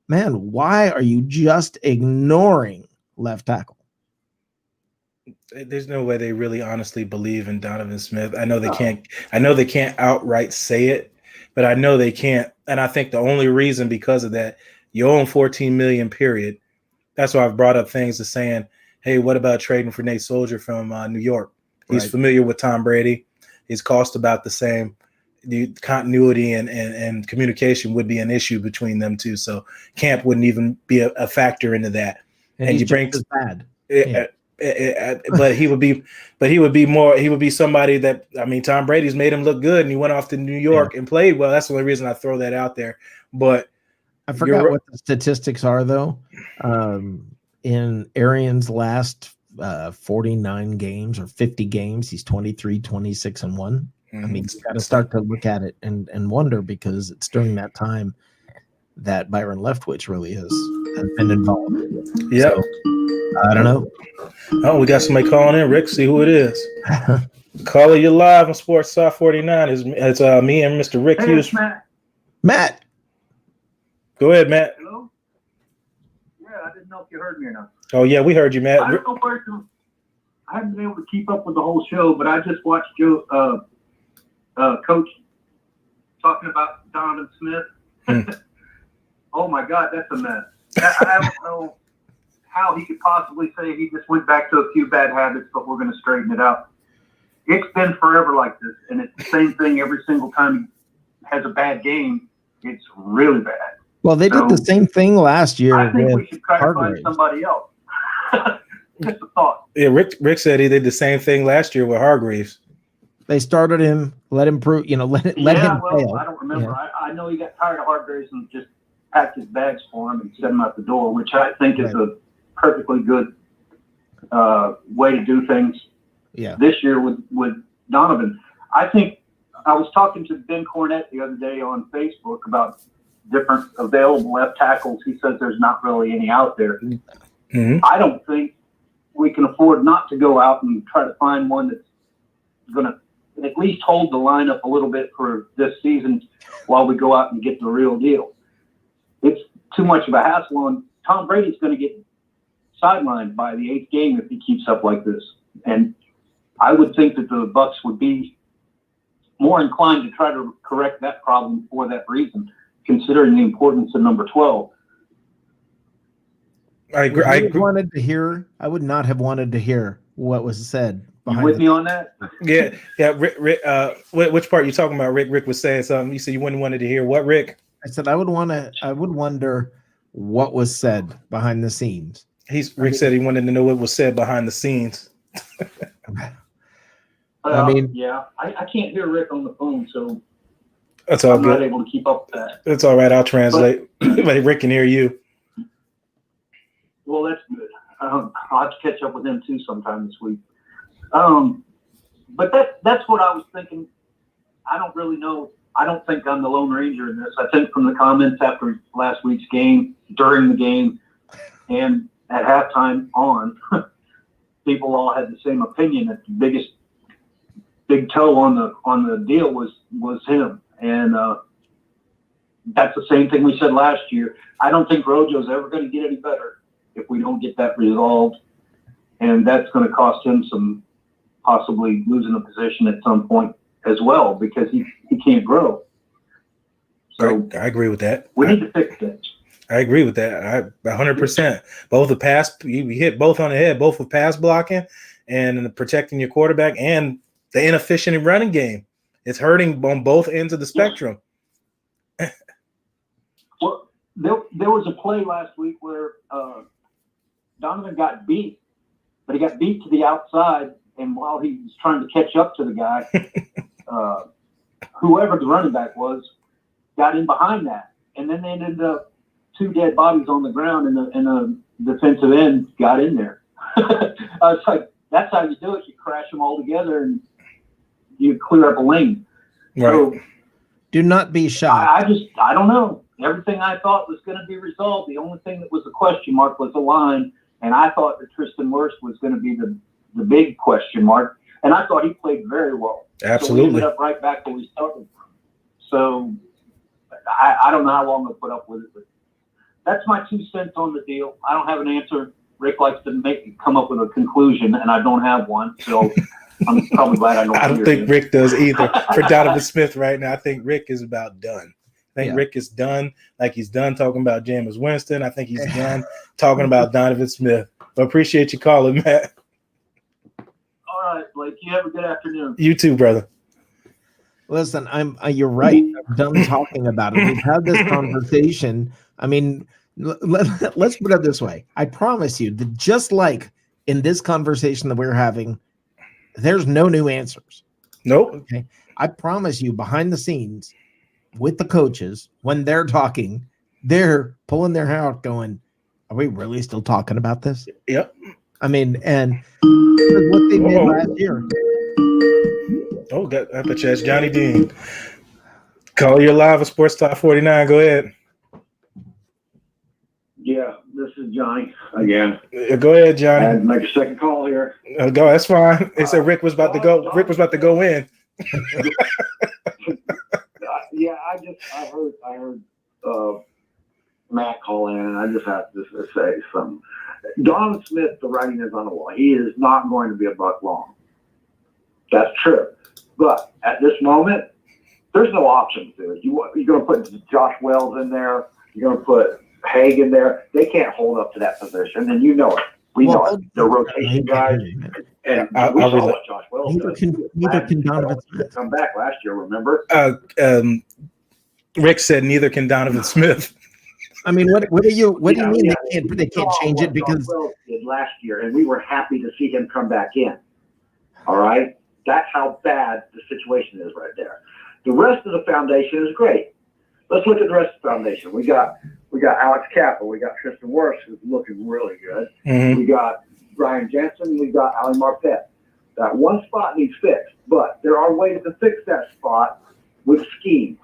man, why are you just ignoring left tackle? There's no way they really honestly believe in Donovan Smith. I know they can't. I know they can't outright say it, but I know they can't. And I think the only reason because of that, you own $14 million. Period. That's why I've brought up things to saying, hey, what about trading for Nate Soldier from New York? He's familiar with Tom Brady. His cost about the same. The continuity and communication would be an issue between them two. So Camp wouldn't even be a factor into that. And you bring bad. But he would be somebody that, I mean, Tom Brady's made him look good, and he went off to New York and played well. That's the only reason I throw that out there. But I forgot what the statistics are though. In Arian's last 49 games or 50 games, he's 23, 26, and 1. I mean, you got to start to look at it and wonder, because it's during that time that Byron Leftwich really has been involved. Yeah. So, I don't know. Oh, we got somebody calling in. Rick, see who it is. Caller, you're live on Sports Talk 49. It's me and Mr. Rick Hughes. Matt. Go ahead, Matt. Hello? Yeah, I didn't know if you heard me or not. Oh, yeah, we heard you, Matt. I don't know where I haven't been able to keep up with the whole show, but I just watched Joe, Coach talking about Donovan Smith. Oh, my God, that's a mess. I don't know how he could possibly say he just went back to a few bad habits, but we're going to straighten it out. It's been forever like this, and it's the same thing every single time he has a bad game. It's really bad. Well, they did the same thing last year. I think with we should try to Hargrave. find somebody else. Just a thought. Yeah, Rick said he did the same thing last year with Hargreaves. They started him, let him prove, let him fail. I don't remember. Yeah. I know he got tired of Hargreaves and just packed his bags for him and sent him out the door, which I think is a perfectly good way to do things. Yeah. This year with Donovan, I think I was talking to Ben Cornett the other day on Facebook about different available left tackles. He says there's not really any out there. Mm-hmm. I don't think we can afford not to go out and try to find one that's going to at least hold the lineup a little bit for this season while we go out and get the real deal. It's too much of a hassle, and Tom Brady's going to get sidelined by the 8th game if he keeps up like this. And I would think that the Bucs would be more inclined to try to correct that problem for that reason, considering the importance of number 12. I agree. I would not have wanted to hear what was said. You with me on that? Yeah. Rick, which part you talking about, Rick? Rick was saying something. You said you wouldn't wanted to hear what, Rick? I said I would wonder what was said behind the scenes. Rick said he wanted to know what was said behind the scenes. I mean, yeah, I can't hear Rick on the phone, so that's all I'm good. not able to keep up with that. That's all right. I'll translate. But Rick can hear you. Well, that's good. I'll have to catch up with him too sometime this week. But that's what I was thinking. I don't really know. I don't think I'm the Lone Ranger in this. I think from the comments after last week's game, during the game, and at halftime on, people all had the same opinion that the biggest big toe on the deal was him. And that's the same thing we said last year. I don't think Rojo's ever going to get any better if we don't get that resolved. And that's going to cost him some possibly losing a position at some point as well, because he can't grow. So I agree with that. We need to fix that. I agree with that. 100%. Both the pass, we hit both on the head, both with pass blocking and protecting your quarterback, and the inefficient running game. It's hurting on both ends of the spectrum. Well, there was a play last week where Donovan got beat, but he got beat to the outside, and while he was trying to catch up to the guy, whoever the running back was got in behind that, and then they ended up 2 dead bodies on the ground, and the defensive end got in there. I was like, that's how you do it. You crash them all together and you clear up a lane. Right. So, do not be shocked. I don't know. Everything I thought was going to be resolved. The only thing that was a question mark was the line, and I thought that Tristan Wirfs was going to be the big question mark, and I thought he played very well. Absolutely. So we ended up right back where we started from. So I don't know how long they'll put up with it, but that's my 2 cents on the deal. I don't have an answer. Rick likes to come up with a conclusion, and I don't have one. So I'm probably glad I don't. I don't think Rick does either. For Donovan Smith right now, I think Rick is about done. I think Rick is done. Like, he's done talking about Jameis Winston. I think he's done talking about Donovan Smith. But appreciate you calling, Matt. All right, Blake. You have a good afternoon. You too, brother. Listen, you're right. I'm done talking about it. We've had this conversation. I mean, let's put it this way. I promise you that just like in this conversation that we're having, there's no new answers. Nope. Okay. I promise you, behind the scenes with the coaches, when they're talking, they're pulling their hair out going, are we really still talking about this? Yep. I mean, and what they did last year. Oh, I bet you that's Johnny Dean. Call your live at Sports Talk 49. Go ahead. Yeah, this is Johnny again. Go ahead, Johnny. I had to make a second call here. Go. That's fine. They said Rick was about to go. Rick was about to go in. Yeah, I heard Matt call in, and I just have to say something. Donovan Smith, the writing is on the wall. He is not going to be a Buck long. That's true. But at this moment, there's no options there. You're going to put Josh Wells in there. You're going to put Haig in there. They can't hold up to that position, and you know it. We know it. They're rotation guys. And we saw what Josh Wells neither can Donovan Smith come back last year, remember? Rick said neither can Donovan Smith. I mean, what do you mean they can't change it because Josh Wells did last year, and we were happy to see him come back in. All right? That's how bad the situation is right there. The rest of the foundation is great. Let's look at the rest of the foundation. We got Alex Kappa. We got Tristan Wirfs, who's looking really good. Mm-hmm. We got Brian Jensen. We got Ali Marpet. That one spot needs fixed, but there are ways to fix that spot with scheme.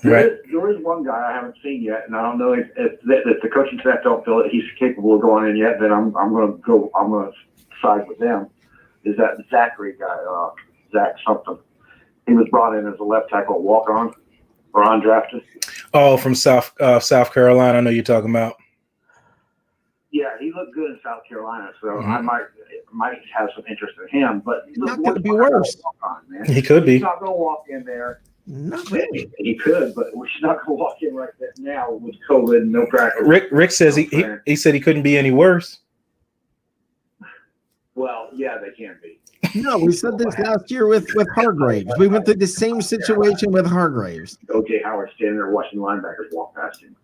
Right. There is one guy I haven't seen yet, and I don't know if the coaching staff don't feel that he's capable of going in yet. Then I'm going to side with them. Is that Zachary guy, Zach something? He was brought in as a left tackle walk on or undrafted. Oh, from South Carolina. I know you're talking about. Yeah, he looked good in South Carolina, so I might have some interest in him. But he's not going to be worse. He could be. He's not going to walk in there. Not really. He could, but we're not going to walk in right now with COVID and no practice. Rick says he said he couldn't be any worse. Well, yeah, they can be. No, we said this last year with Hargraves. We went through the same situation with Hargraves. O.J. Howard standing there watching linebackers walk past him.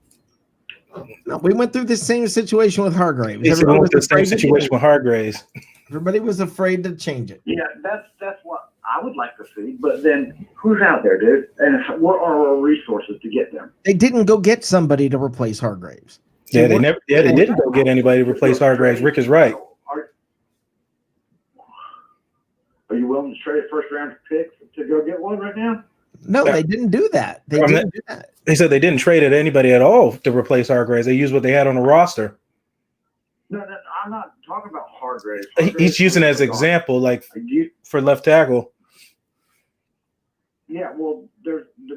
No, we went through the same situation with Hargraves. Everybody was the same situation with Hargraves. Everybody was afraid to change it. Yeah, that's what I would like to see. But then who's out there, dude? And what are our resources to get them? They didn't go get somebody to replace Hargraves. Yeah, they didn't go get anybody to replace Hargraves. Rick is right. Are you willing to trade a first-round pick to go get one right now? No, they didn't do that. They didn't do that. They said they didn't trade anybody at all to replace Hargraves. They used what they had on the roster. No, I'm not talking about Hargraves. He's using it as an example, like for left tackle. Yeah, well,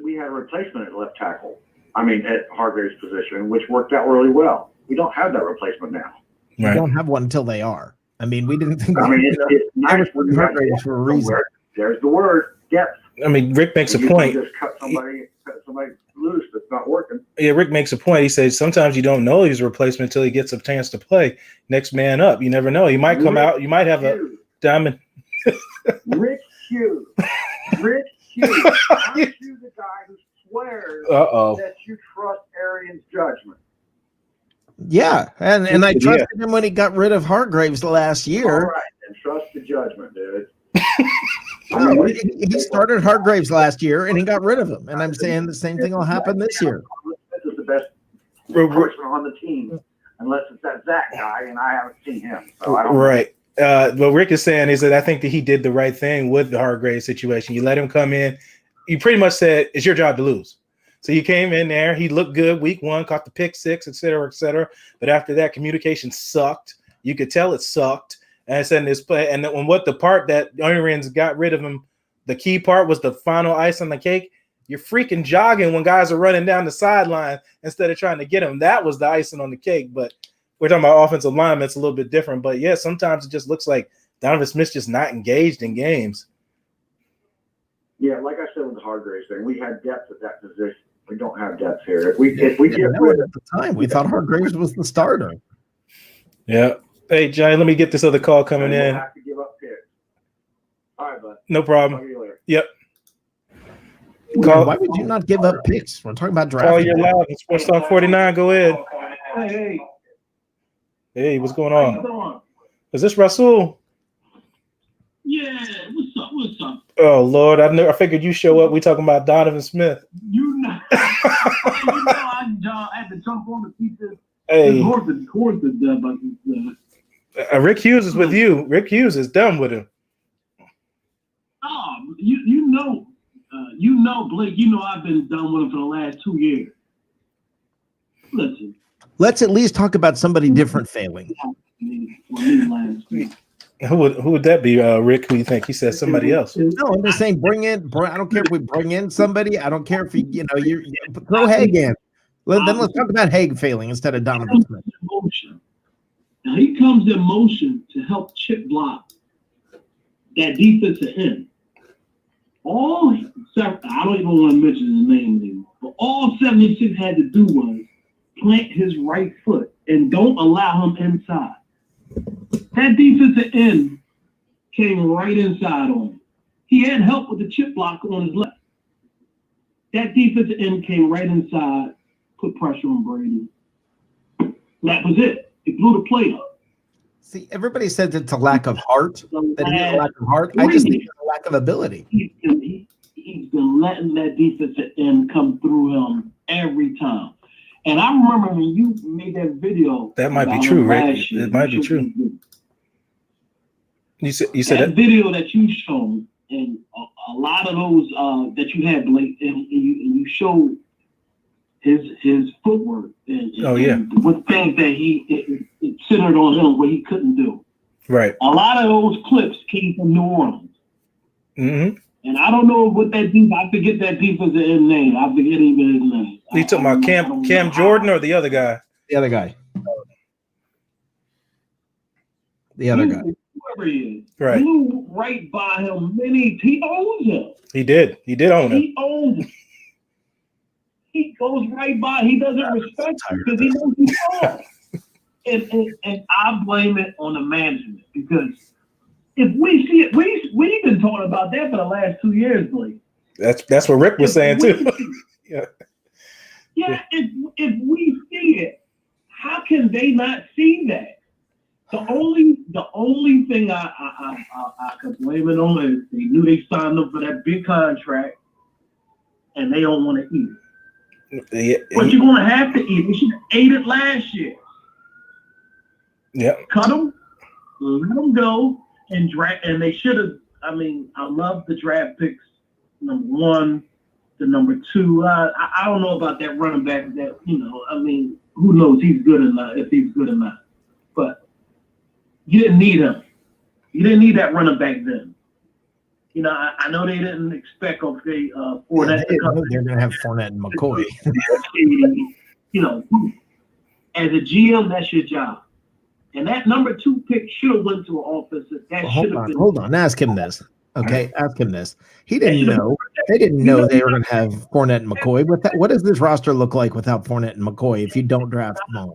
we had a replacement at left tackle. I mean, at Hargraves' position, which worked out really well. We don't have that replacement now. We don't have one until they are. I mean, we didn't think. I mean, it's nice when you have Hargraves for a reason. There's the word depth. I mean, Rick makes a point. Just cut somebody loose that's not working. Yeah, Rick makes a point. He says sometimes you don't know he's a replacement until he gets a chance to play. Next man up. You never know. He might come out. You might have a diamond. Rick Hughes. Rick Hughes. Aren't you the guy who swears that you trust Arian's judgment? Yeah, and I trusted him when he got rid of Hargraves last year. All right, and trust the judgment, dude. No, he started Hargraves last year, and he got rid of him. And I'm saying the same thing will happen this year. This is the best person on the team, unless it's that Zach guy, and I haven't seen him. So I don't right. What Rick is saying is that I think that he did the right thing with the Hargraves situation. You let him come in. You pretty much said, it's your job to lose. So you came in there. He looked good week one, caught the pick six, et cetera, et cetera. But after that, communication sucked. You could tell it sucked. And I said in this play, and what the part that Arians got rid of him, the key part was the final ice on the cake. You're freaking jogging when guys are running down the sideline instead of trying to get him. That was the icing on the cake. But we're talking about offensive linemen. It's a little bit different. But yeah, sometimes it just looks like Donovan Smith's just not engaged in games. Yeah, like I said with the Hargraves thing, we had depth at that position. We don't have depth here. If we get rid at the time, we thought Hargraves was the starter. Yeah. Hey, Johnny, let me get this other call coming in. Have to give up picks. All right, bud. No problem. Talk to you later. Yep. Why would you not give up picks? We're talking about drafting. Call your live. It's Sports Talk 49. Go ahead. Hey. Hey, what's going How you on? doing? Is this Rasul? Yeah, what's up? What's up? Oh Lord, I figured you show up. We talking about Donovan Smith. You know, I had to jump on to keep this. Hey, This horse is dead, but Rick Hughes is with you. Rick Hughes is done with him. you know, Blake. You know, I've been done with him for the last 2 years. Listen, Let's at least talk about somebody different failing. Who would that be, Rick? Who you think? He said somebody else. No, I'm just saying, I don't care if we bring in somebody. I don't care if you throw Haig in. Then let's talk about Haig failing instead of Donovan Smith. Now he comes in motion to help chip block that defensive end. I don't even want to mention his name anymore. But all 76 had to do was plant his right foot and don't allow him inside. That defensive end came right inside on him. He had help with the chip block on his left. That defensive end came right inside, put pressure on Brady. That was it. He blew the play up. See, everybody says it's a lack of heart. That he's a lack of heart. I just think it's a lack of ability. He's been letting that defensive end come through him every time. And I remember when you made that video. That might be true, Rick. It might be true. You said that video that you showed, and a lot of those that you had, Blake, and you showed his footwork. And with things that it centered on him, what he couldn't do. Right. A lot of those clips came from New Orleans. Mm-hmm. And I don't know what that defense. I forget that defensive end name. I forget even his name. You talking about Cam Jordan or the other guy? The other guy. The other guy. Whoever he is. Right. Blew right by him. He owns him. He did. He did own him. He owns him. He goes right by. He doesn't respect him because he knows he's wrong. And I blame it on the management because if we see it, we've been talking about that for the last 2 years, Blake. That's what Rick was saying too. Yeah. If we see it, how can they not see that? The only thing I could blame it on is they knew they signed up for that big contract, and they don't want to eat it. Yeah, but you're gonna have to eat it. We should have ate it last year. Yeah. Cut them, let them go, and draft. And they should have. I mean, I love the draft picks. Number 1, the number 2. I don't know about that running back. That I mean, who knows? He's good or not? If he's good or not, but you didn't need him. You didn't need that running back then. I know they didn't expect Fournette to come. They're going to have Fournette and McCoy. As a GM, that's your job. And that number 2 pick should have went to an offensive. Hold on. Ask him this. Okay, ask him this. He didn't know. They didn't know they were going to have Fournette and McCoy. What does this roster look like without Fournette and McCoy if you don't draft them?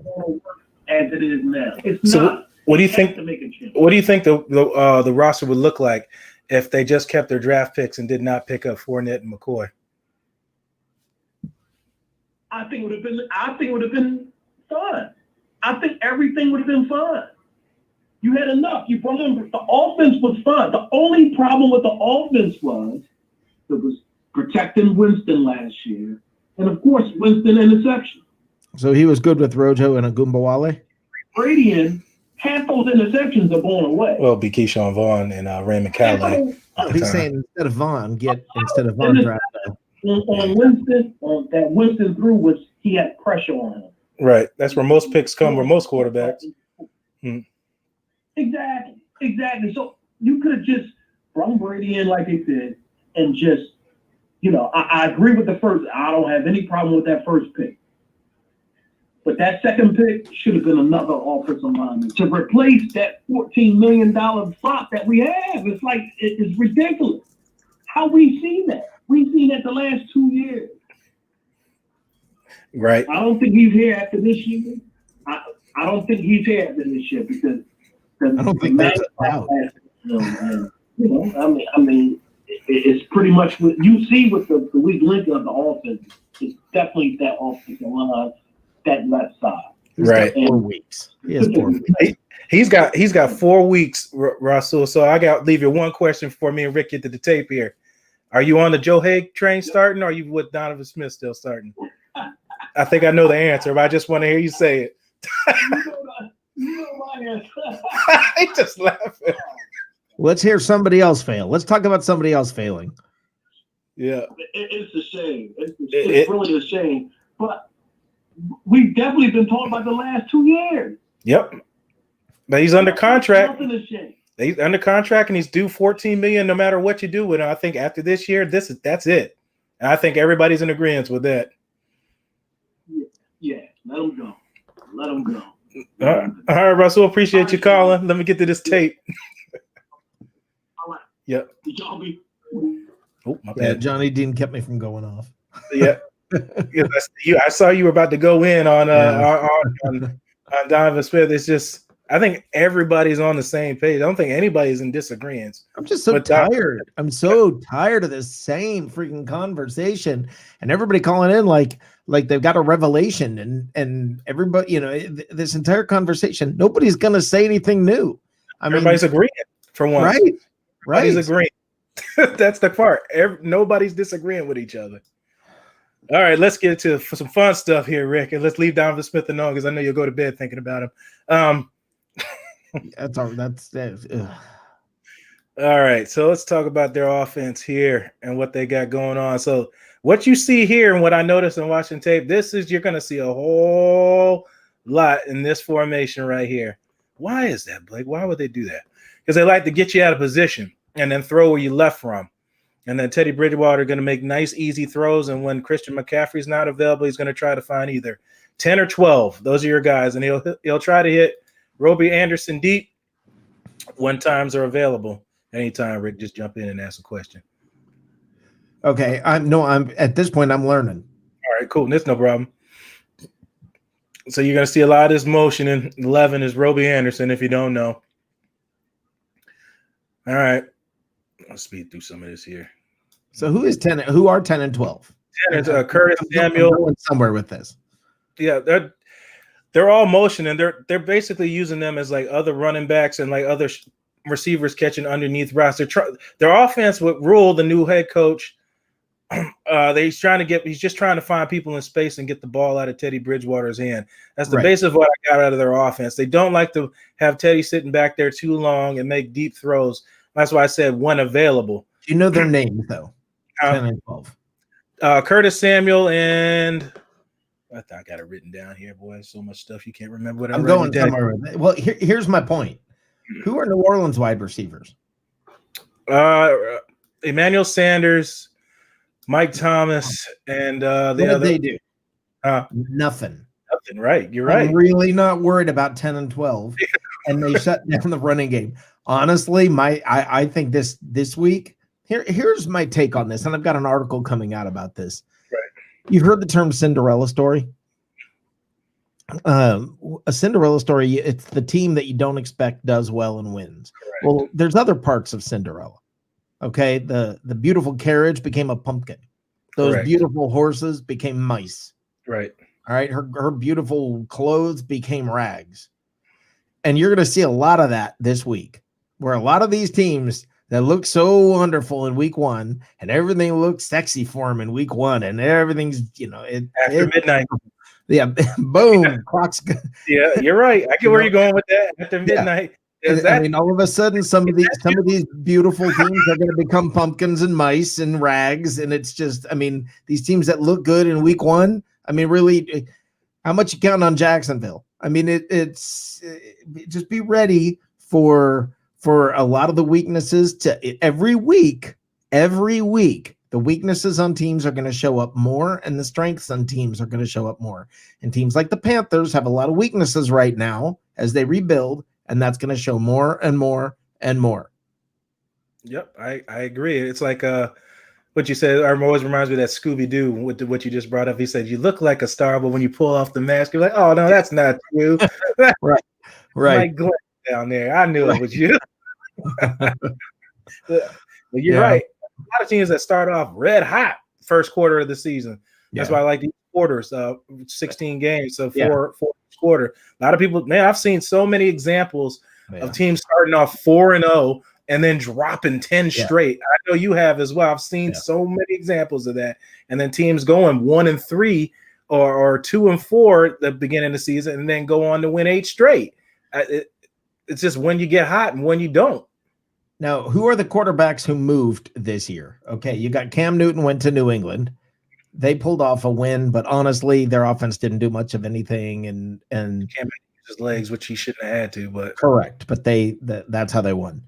As it is now, it's so not. What do you think? What do you think the roster would look like if they just kept their draft picks and did not pick up Fournette and McCoy? I think it would have been fun. I think everything would have been fun. You had enough. You brought in the offense was fun. The only problem with the offense was it was protecting Winston last year, and of course Winston interception. So he was good with Rojo and Agumbawale? Brady in half those interceptions are going away. Well, be Keyshawn Vaughn and Raymond Calais. He's saying instead of Vaughn draft. On Winston, that Winston threw was he had pressure on him. Right. That's where most picks come, where most quarterbacks. Exactly. So you could have just brought Brady in like they did and just, I agree with the first. I don't have any problem with that first pick. But that second pick should have been another offensive lineman to replace that $14 million slot that we have. It's like, it's ridiculous. How we seen that? We've seen that the last 2 years. Right. I don't think he's here after this year. I don't think he's here after this year because I don't think that's out. I mean, it's pretty much what you see with the weak link of the offense. It's definitely that offensive line, that left side. Right. 4 weeks. He has 4 weeks. He's got 4 weeks, Russell. So I got to leave you one question before me and Rick get to the tape here. Are you on the Joe Haig train starting, or are you with Donovan Smith still starting? I think I know the answer, but I just want to hear you say it. You know my answer. He just laughing. Let's hear somebody else fail. Let's talk about somebody else failing. Yeah. It's a shame. It's really a shame. But we've definitely been talking about the last 2 years. Yep. But he's under contract. Nothing a shame. He's under contract and he's due $14 million no matter what you do with him. I think after this year, that's it. And I think everybody's in agreement with that. Yeah, let him go. Let him go. All right, Russell. Appreciate you calling. Let me get to this tape. All right. Yep. Y'all be. Oh, my Yeah, bad. Johnny Dean kept me from going off. Yeah. I saw you were about to go in on Donovan Smith. It's just I think everybody's on the same page. I don't think anybody's in disagreement. I'm just so tired. I'm so tired of this same freaking conversation and everybody calling in like they've got a revelation and everybody, this entire conversation, nobody's going to say anything new. Everybody's agreeing for once. Right. Everybody's agreeing. That's the part. Nobody's disagreeing with each other. All right, let's get to some fun stuff here, Rick, and let's leave Donovan Smith alone because I know you'll go to bed thinking about him. That's all. All right, so let's talk about their offense here and what they got going on. So what you see here and what I noticed in watching tape, you're going to see a whole lot in this formation right here. Why is that, Blake? Why would they do that? Because they like to get you out of position and then throw where you left from. And then Teddy Bridgewater going to make nice, easy throws. And when Christian McCaffrey's not available, he's going to try to find either 10 or 12. Those are your guys. And he'll try to hit Robbie Anderson deep when times are available. Anytime, Rick, just jump in and ask a question. Okay. I'm at this point, I'm learning. All right, cool. That's no problem. So you're going to see a lot of this motion in 11 is Robbie Anderson, if you don't know. All right. I'll speed through some of this here. So who is 10? Who are 10 and 12? 10 is Curtis Samuel. I'm going somewhere with this. Yeah, they're all motion, and they're basically using them as like other running backs and like other receivers catching underneath routes. Their offense with Rule, the new head coach, he's just trying to find people in space and get the ball out of Teddy Bridgewater's hand. That's the base of what I got out of their offense. They don't like to have Teddy sitting back there too long and make deep throws. That's why I said when available. Do you know their names though? 10 and 12. Curtis Samuel and I thought I got it written down here, boy. So much stuff you can't remember what I'm going somewhere with it. Well, here's my point. Who are New Orleans wide receivers? Emmanuel Sanders, Mike Thomas, and what did they do? Nothing, Nothing. right? You're right. I'm really not worried about 10 and 12, and they shut down the running game. Honestly, I think this week, here's my take on this, and I've got an article coming out about this. Right. You've heard the term Cinderella story. A Cinderella story, it's the team that you don't expect does well and wins. Correct. Well, there's other parts of Cinderella. Okay, the beautiful carriage became a pumpkin. Those Correct. Beautiful horses became mice. Right. All right, her beautiful clothes became rags. And you're going to see a lot of that this week, where a lot of these teams that look so wonderful in week one and everything looks sexy for them in week one and everything's, after midnight. Yeah, boom, clock's good. Yeah, you're right. I get where you're going with that. After midnight. I mean, all of a sudden, some of these beautiful teams are going to become pumpkins and mice and rags, and it's just, I mean, these teams that look good in week one. I mean, really, how much you counting on Jacksonville? I mean, it's just be ready for a lot of the weaknesses to every week. The weaknesses on teams are going to show up more, and the strengths on teams are going to show up more. And teams like the Panthers have a lot of weaknesses right now as they rebuild, and that's going to show more and more and more. Yep, I agree. It's like what you said. Always reminds me of that Scooby-Doo with what you just brought up. He said, "You look like a star, but when you pull off the mask, you're like, oh no, that's not true." Right. Like glint down there. I knew it was you. But you're right. A lot of teams that start off red hot first quarter of the season. That's why I like these quarters, 16 games, so four quarter. A lot of people, man, I've seen so many examples of teams starting off 4-0 and then dropping 10 straight. I know you have as well. I've seen so many examples of that, and then teams going 1-3 or 2-4 at the beginning of the season, and then go on to win 8 straight. It's just when you get hot and when you don't. Now, who are the quarterbacks who moved this year? Okay, you got Cam Newton went to New England. They pulled off a win, but honestly, their offense didn't do much of anything. And Cam used his legs, which he shouldn't have had to. But correct, but that's how they won.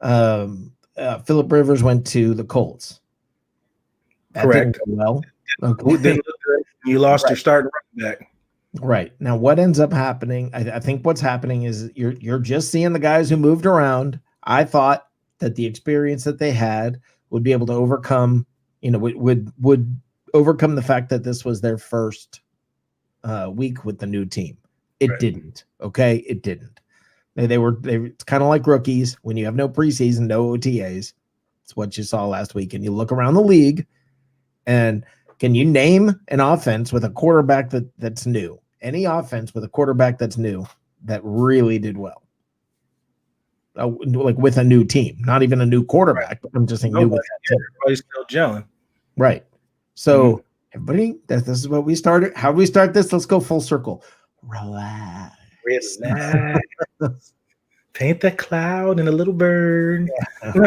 Phillip Rivers went to the Colts. That correct. Didn't go well. Okay. Didn't look good. You lost your starting running back. Right. Now, what ends up happening, I think what's happening is you're just seeing the guys who moved around. I thought that the experience that they had would be able to overcome, would overcome the fact that this was their first week with the new team. It didn't. Okay. It didn't. It's kind of like rookies when you have no preseason, no OTAs. It's what you saw last week. And you look around the league, and can you name an offense with a quarterback that's new? Any offense with a quarterback that's new that really did well? Like with a new team, not even a new quarterback. But I'm just saying new with that team. Everybody's still gelling. Right. So everybody, this is what we started. How do we start this? Let's go full circle. Relax. Paint the cloud and a little bird. Go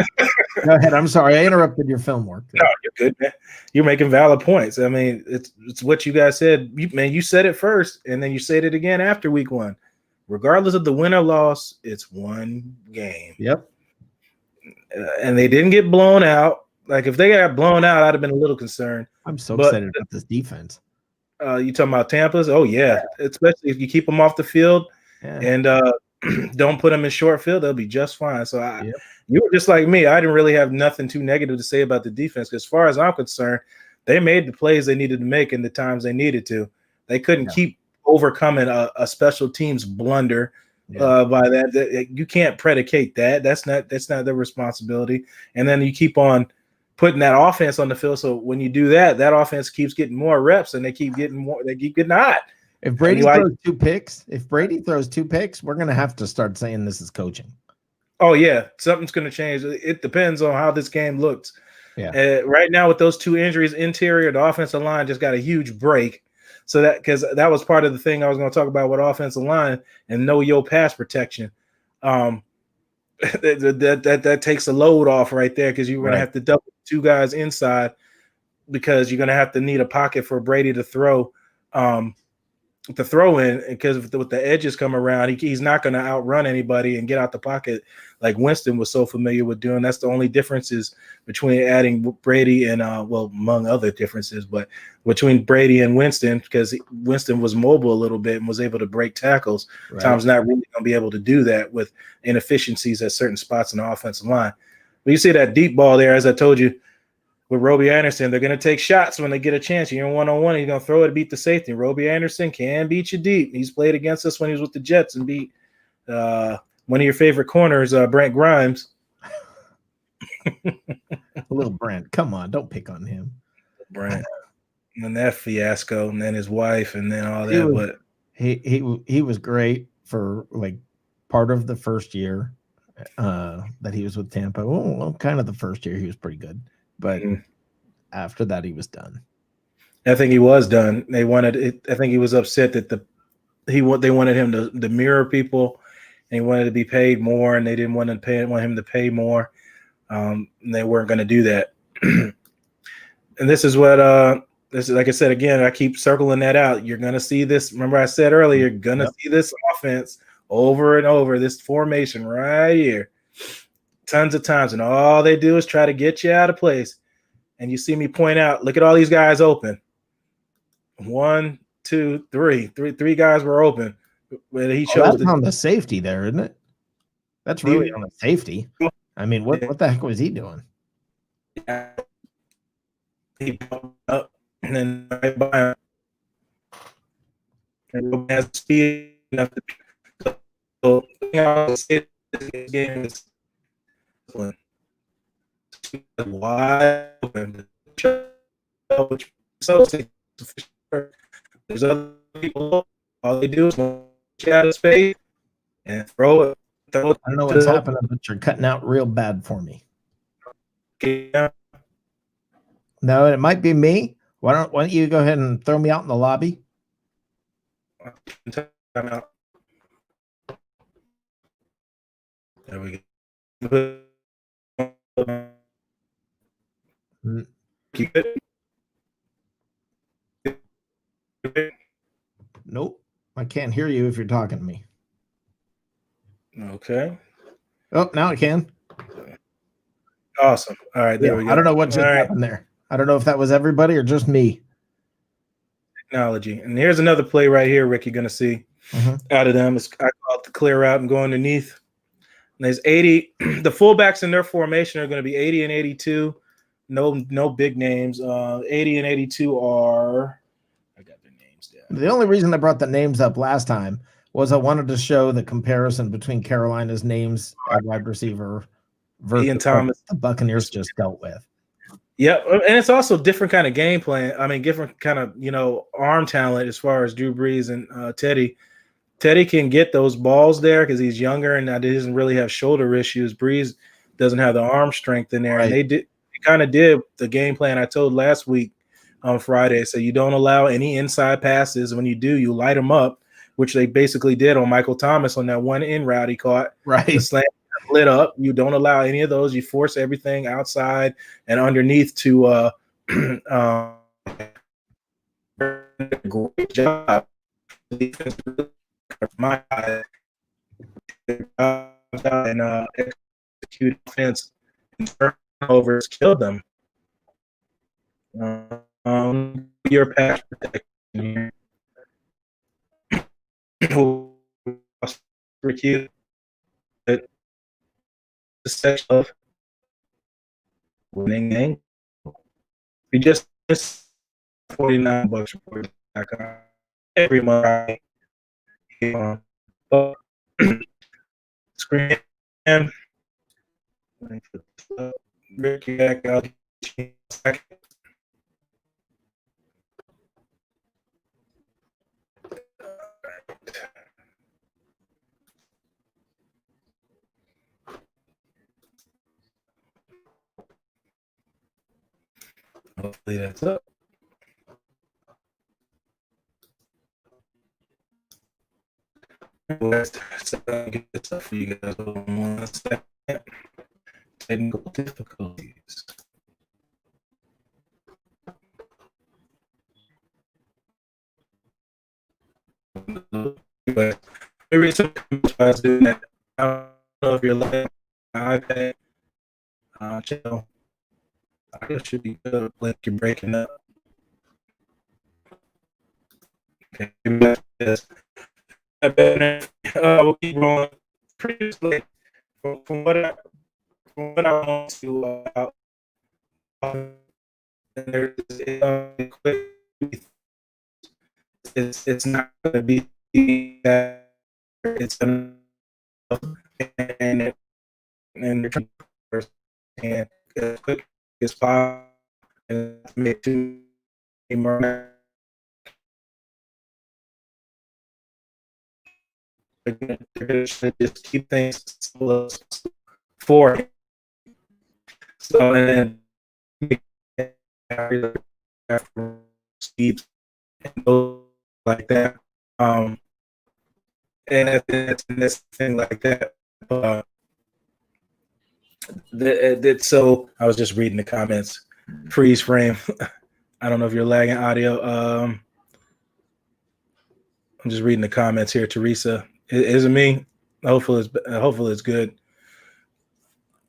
ahead. I'm sorry. I interrupted your film work. No, you're good, man. You're making valid points. I mean, it's what you guys said. You said it first, and then you said it again after week 1. Regardless of the win or loss, it's one game. Yep. And they didn't get blown out. Like, if they got blown out, I'd have been a little concerned. I'm so excited about this defense. You talking about Tampa's? Oh, yeah. Especially if you keep them off the field and don't put them in short field, they'll be just fine. So you were just like me. I didn't really have nothing too negative to say about the defense. Because as far as I'm concerned, they made the plays they needed to make in the times they needed to. They couldn't keep overcoming a special teams blunder by that. You can't predicate that. That's not their responsibility. And then you keep on putting that offense on the field. So when you do that, that offense keeps getting more reps, and they keep getting hot. If Brady throws 2 picks, we're going to have to start saying this is coaching. Oh, yeah. Something's going to change. It depends on how this game looks. Yeah. Right now, with those 2 injuries, interior, the offensive line just got a huge break. So because that was part of the thing I was going to talk about with offensive line and no pass protection. That takes a load off right there, because you're going to have to double 2 guys inside, because you're going to have to need a pocket for Brady to throw in, because with the edges come around, he's not going to outrun anybody and get out the pocket like Winston was so familiar with doing. That's the only differences between adding Brady and among other differences, but between Brady and Winston, because Winston was mobile a little bit and was able to break tackles. Tom's not really going to be able to do that with inefficiencies at certain spots in the offensive line. But you see that deep ball there, as I told you, with Robbie Anderson, they're going to take shots when they get a chance. You're in one-on-one, he's going to throw it to beat the safety. Robbie Anderson can beat you deep. He's played against us when he was with the Jets and beat one of your favorite corners, Brent Grimes. Little Brent. Come on, don't pick on him. Brent. And that fiasco, and then his wife, and then all that. But he was great for like part of the first year that he was with Tampa. Well, kind of the first year he was pretty good. But after that, he was done. I think he was done. They wanted it. I think he was upset that they wanted him to mirror people, and he wanted to be paid more, and they didn't want him to pay more. And they weren't going to do that. And this is what this is. Like I said again, I keep circling that out. You're going to see this. Remember, I said earlier, you're going to see this offense over and over. This formation right here. Tons of times, and all they do is try to get you out of place. And you see me point out, look at all these guys open. 1, 2, 3. Three guys were open. When he chose that's on the safety there, isn't it? That's really on the safety. I mean, what the heck was he doing? Yeah. He bumped up and then right by him. And has speed enough to. So this game is wide open. There's other people. All they do is get out of space and throw it. I don't know what's happening, but you're cutting out real bad for me. Yeah. No, it might be me. Why don't you go ahead and throw me out in the lobby? There we go. Keep it. Nope. I can't hear you if you're talking to me. Okay. Oh, now I can. Awesome. All right, there we go. I don't know what just happened there. I don't know if that was everybody or just me. Technology. And here's another play right here, Rick, you're going to see out of them. I call it the clear out and go underneath. And there's 80. The fullbacks in their formation are going to be 80 and 82. No big names. 80 and 82 are – I got their names down. The only reason I brought the names up last time was I wanted to show the comparison between Carolina's names at wide receiver versus Ian Thomas. the Buccaneers just dealt with. Yeah, and it's also different kind of game plan. I mean, different kind of, arm talent as far as Drew Brees and Teddy. Teddy can get those balls there because he's younger and he doesn't really have shoulder issues. Brees doesn't have the arm strength in there. Right. And they kind of did the game plan I told last week on Friday. So you don't allow any inside passes. When you do, you light them up, which they basically did on Michael Thomas on that one in route he caught. Right. The slant lit up. You don't allow any of those. You force everything outside and underneath to great job. My and execute offense and turnovers killed them. Your pass protection here. Rick Hughes. The section of winning game. We just missed $49 report every month. Screen Rick back out. Hopefully that's up. Let's get this up for you guys. Hold on 1 second. Technical difficulties. But maybe some guys doing that. I don't know if you're like iPad channel. I guess should be good. Like you're breaking up. Okay, yes. We'll keep going. Previously, from what I want to it's not going to be that it's and as quick as possible and make two more. They're going to just keep things for him. So and then speed and like that. And that's thing like that. So I was just reading the comments. Freeze frame. I don't know if you're lagging audio. I'm just reading the comments here. Teresa, is it me? Hopefully it's good.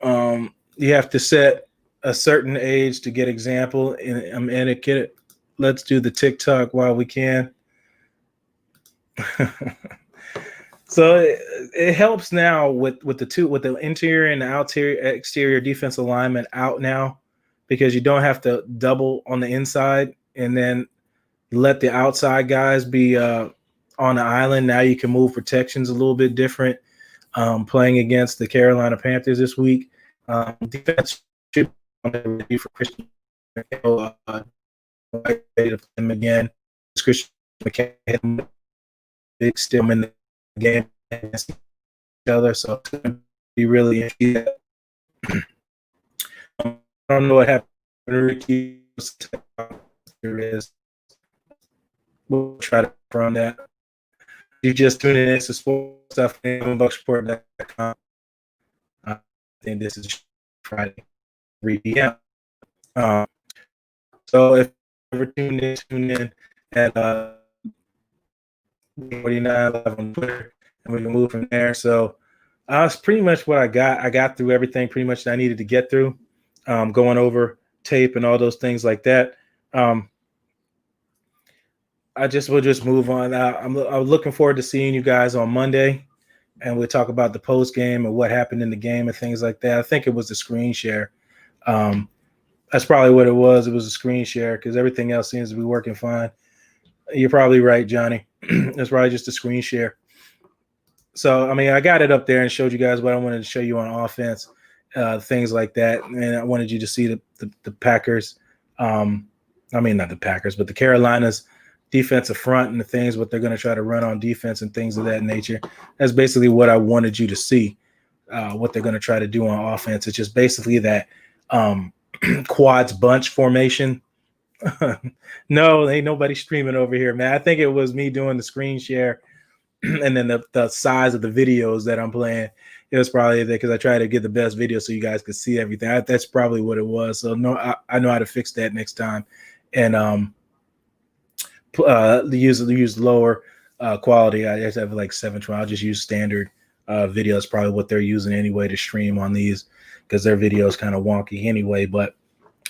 You have to set a certain age to get example. And I'm etiquette. Let's do the TikTok while we can. So it helps now with the interior and the exterior defensive alignment out now, because you don't have to double on the inside and then let the outside guys be on the island. Now you can move protections a little bit different. Playing against the Carolina Panthers this week, defense should be ready for Christian to play him again. Christian McCaffrey big still in the game against each other, so it's going to be really interesting. I don't know what happened to Rick Hughes. There is. We'll try to run that. You just tune in to sports stuff on BucsReport.com. I think this is Friday, 3 p.m. So if you ever tune in at 49 live on Twitter, and we can move from there. So that's pretty much what I got. I got through everything pretty much that I needed to get through, going over tape and all those things like that. We'll just move on. I'm looking forward to seeing you guys on Monday, and we'll talk about the post game and what happened in the game and things like that. I think it was the screen share. That's probably what it was. It was a screen share because everything else seems to be working fine. You're probably right, Johnny. It's probably just a screen share. So, I mean, I got it up there and showed you guys what I wanted to show you on offense, things like that. And I wanted you to see the Packers. I mean, not the Packers, but the Carolinas defensive front and the things, what they're going to try to run on defense and things of that nature. That's basically what I wanted you to see, what they're going to try to do on offense. It's just basically that quads bunch formation. No, ain't nobody streaming over here, man. I think it was me doing the screen share and then the size of the videos that I'm playing. It was probably that because I tried to get the best video so you guys could see everything. That's probably what it was. So no, I know how to fix that next time. And use lower quality. I just have like 720. I'll just use standard video. It's probably what they're using anyway to stream on these because their video is kind of wonky anyway. But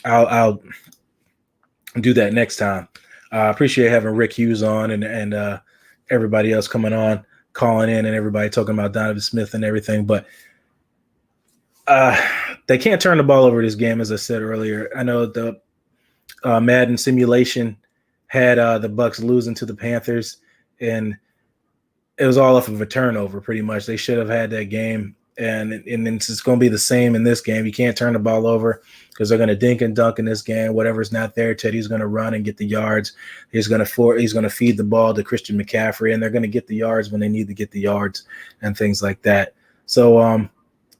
I'll do that next time. I appreciate having Rick Hughes on and everybody else coming on, calling in, and everybody talking about Donovan Smith and everything. But they can't turn the ball over this game, as I said earlier. I know the Madden simulation had the Bucs losing to the Panthers, and it was all off of a turnover pretty much. They should have had that game, and it's going to be the same in this game. You can't turn the ball over because they're going to dink and dunk in this game. Whatever's not there, Teddy's going to run and get the yards. He's going to feed the ball to Christian McCaffrey, and they're going to get the yards when they need to get the yards and things like that. So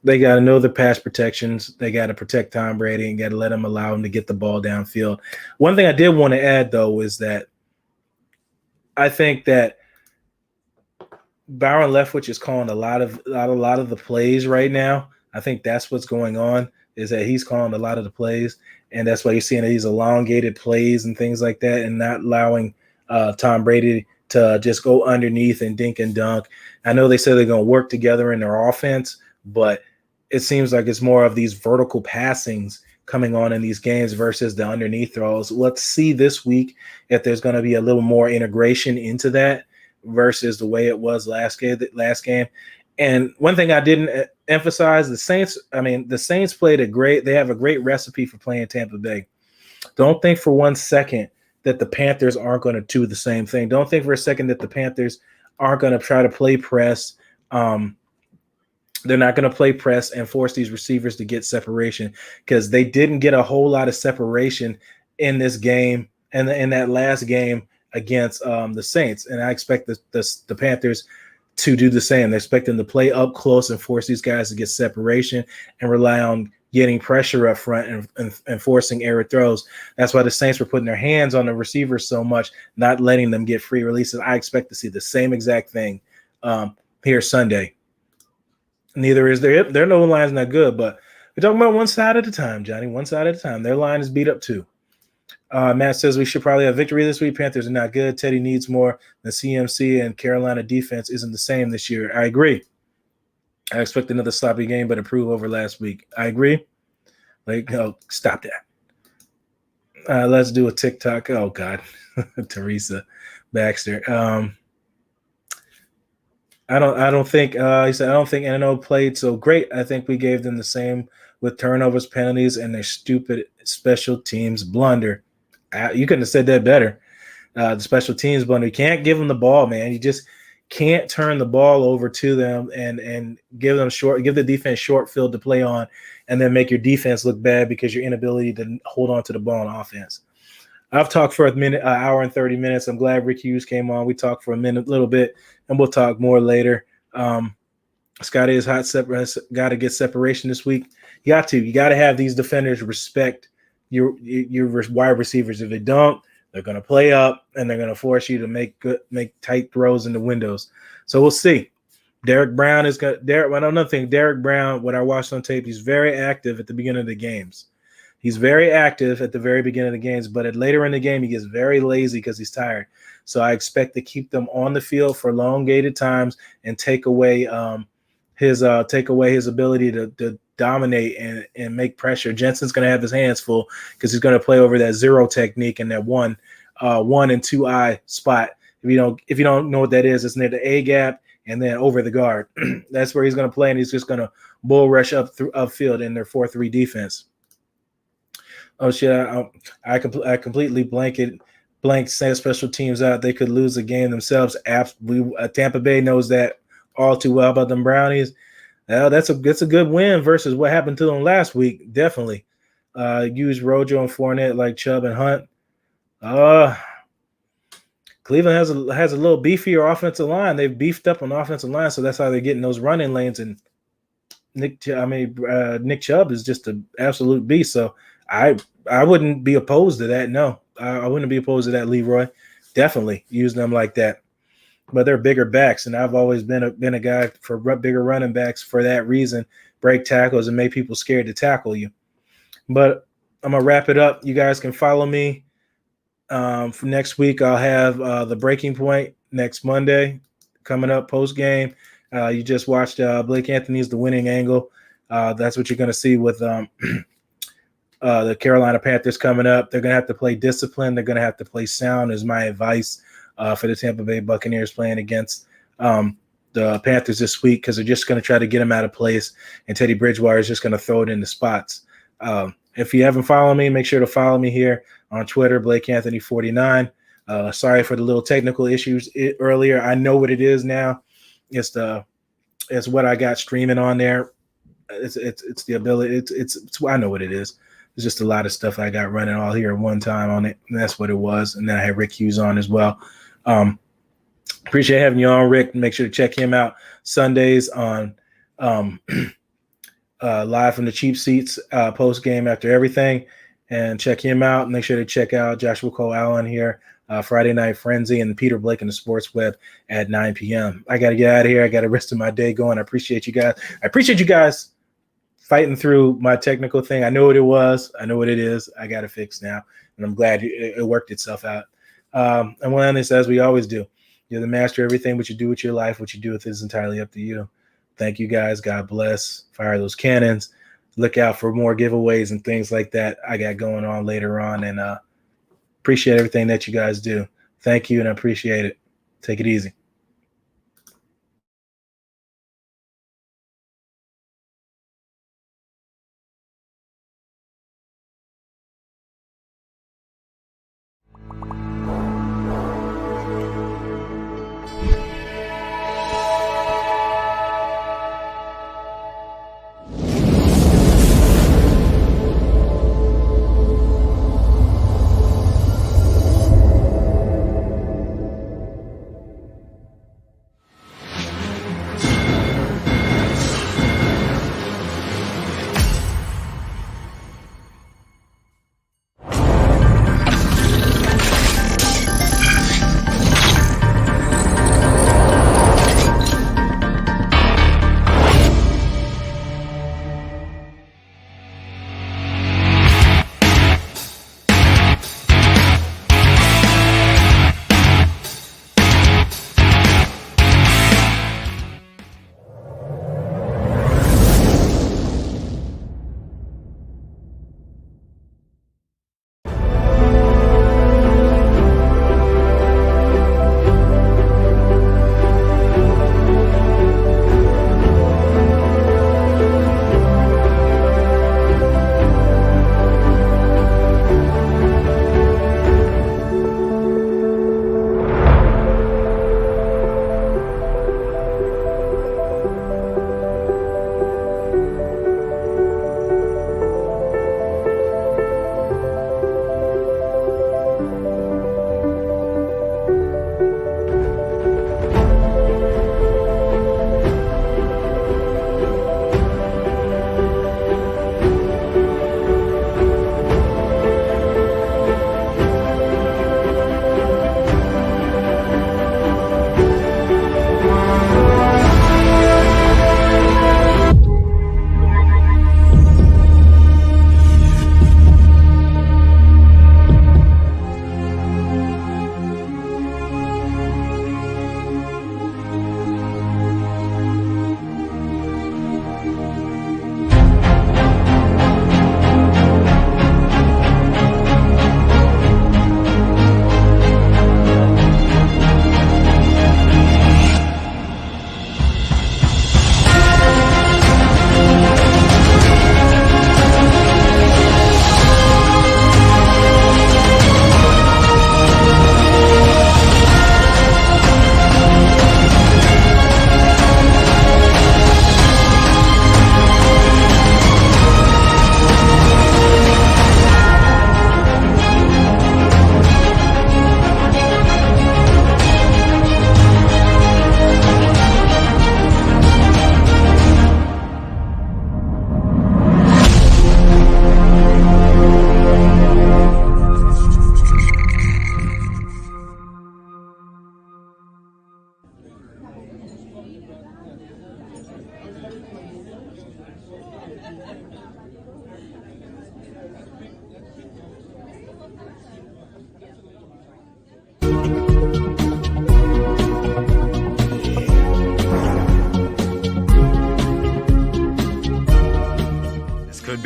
they got to know the pass protections. They got to protect Tom Brady and got to allow him to get the ball downfield. One thing I did want to add, though, is that I think that Byron Leftwich is calling a lot of the plays right now. I think that's what's going on, is that he's calling a lot of the plays, and that's why you're seeing these elongated plays and things like that, and not allowing Tom Brady to just go underneath and dink and dunk. I know they say they're going to work together in their offense, but it seems like it's more of these vertical passings coming on in these games versus the underneath throws. Let's see this week if there's going to be a little more integration into that versus the way it was last game. And one thing I didn't emphasize, the Saints played they have a great recipe for playing Tampa Bay. Don't think for 1 second that the Panthers aren't going to do the same thing. Don't think for a second that the Panthers aren't going to try to play press. They're not going to play press and force these receivers to get separation, because they didn't get a whole lot of separation in this game and in that last game against the Saints. And I expect the Panthers to do the same. They're expecting to play up close and force these guys to get separation and rely on getting pressure up front and forcing error throws. That's why the Saints were putting their hands on the receivers so much, not letting them get free releases. I expect to see the same exact thing here Sunday. Neither is their no line's not good, but we're talking about one side at a time, Johnny. One side at a time. Their line is beat up too. Matt says we should probably have victory this week. Panthers are not good. Teddy needs more. The CMC and Carolina defense isn't the same this year. I agree. I expect another sloppy game, but improve over last week. I agree. Stop that. Let's do a TikTok. Oh God, Teresa Baxter. I don't think he said I don't think NO played so great. I think we gave them the same with turnovers, penalties, and their stupid special teams blunder. You couldn't have said that better. The special teams blunder. You can't give them the ball, man. You just can't turn the ball over to them and give the defense short field to play on, and then make your defense look bad because your inability to hold on to the ball on offense. I've talked for an hour and 30 minutes. I'm glad Rick Hughes came on. We talked for a little bit, and we'll talk more later. Scotty is hot. Got to get separation this week. You got to have these defenders respect your wide receivers. If they don't, they're going to play up and they're going to force you to make tight throws in the windows. So we'll see. Derek Brown is got Derek. Well, another thing, Derek Brown. What I watched on tape, he's very active at the beginning of the games. He's very active at the very beginning of the games, but later in the game, he gets very lazy because he's tired. So I expect to keep them on the field for elongated times and take away his ability to dominate and make pressure. Jensen's going to have his hands full because he's going to play over that zero technique and that one and two eye spot. If you don't know what that is, it's near the A gap and then over the guard. That's where he's going to play, and he's just going to bull rush upfield in their 4-3 defense. Oh shit! I completely blanked special teams out. They could lose the game themselves. Tampa Bay knows that all too well about them Brownies. That's a good win versus what happened to them last week. Definitely. Use Rojo and Fournette like Chubb and Hunt. Cleveland has a little beefier offensive line. They've beefed up on the offensive line, so that's how they're getting those running lanes. And Nick Chubb is just an absolute beast. So I wouldn't be opposed to that. No, I wouldn't be opposed to that, Leroy. Definitely use them like that. But they're bigger backs, and I've always been a guy for bigger running backs for that reason. Break tackles and make people scared to tackle you. But I'm going to wrap it up. You guys can follow me. For next week, I'll have the Breaking Point next Monday coming up post-game. You just watched Blake Anthony's The Winning Angle. That's what you're going to see with the Carolina Panthers coming up. They're going to have to play discipline. They're going to have to play sound is my advice for the Tampa Bay Buccaneers playing against the Panthers this week, because they're just going to try to get them out of place, and Teddy Bridgewater is just going to throw it in the spots. If you haven't followed me, make sure to follow me here on Twitter, Blake Anthony 49. Sorry for the little technical issues earlier. I know what it is now. It's what I got streaming on there. It's the ability. It's I know what it is. There's just a lot of stuff I got running all here at one time on it, and that's what it was. And then I had Rick Hughes on as well. Appreciate having you on, Rick. Make sure to check him out Sundays on live from the cheap seats post game after everything, and check him out. Make sure to check out Joshua Cole Allen here Friday Night Frenzy and Peter Blake in the Sports Web at 9 p.m. I got to get out of here. I got the rest of my day going. I appreciate you guys. I appreciate you guys fighting through my technical thing. I know what it was. I know what it is. I got it fixed now, and I'm glad it worked itself out. And we'll end this as we always do. You're the master of everything. What you do with your life, what you do with it is entirely up to you. Thank you, guys. God bless. Fire those cannons. Look out for more giveaways and things like that I got going on later on, and appreciate everything that you guys do. Thank you, and I appreciate it. Take it easy.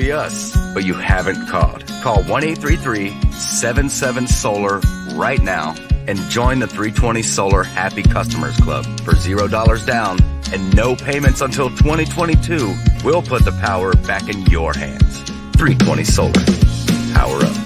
be us, but you haven't called. Call 1-833-77-SOLAR right now and join the 320 Solar Happy Customers Club for $0 down and no payments until 2022. We'll put the power back in your hands. 320 Solar. Power up.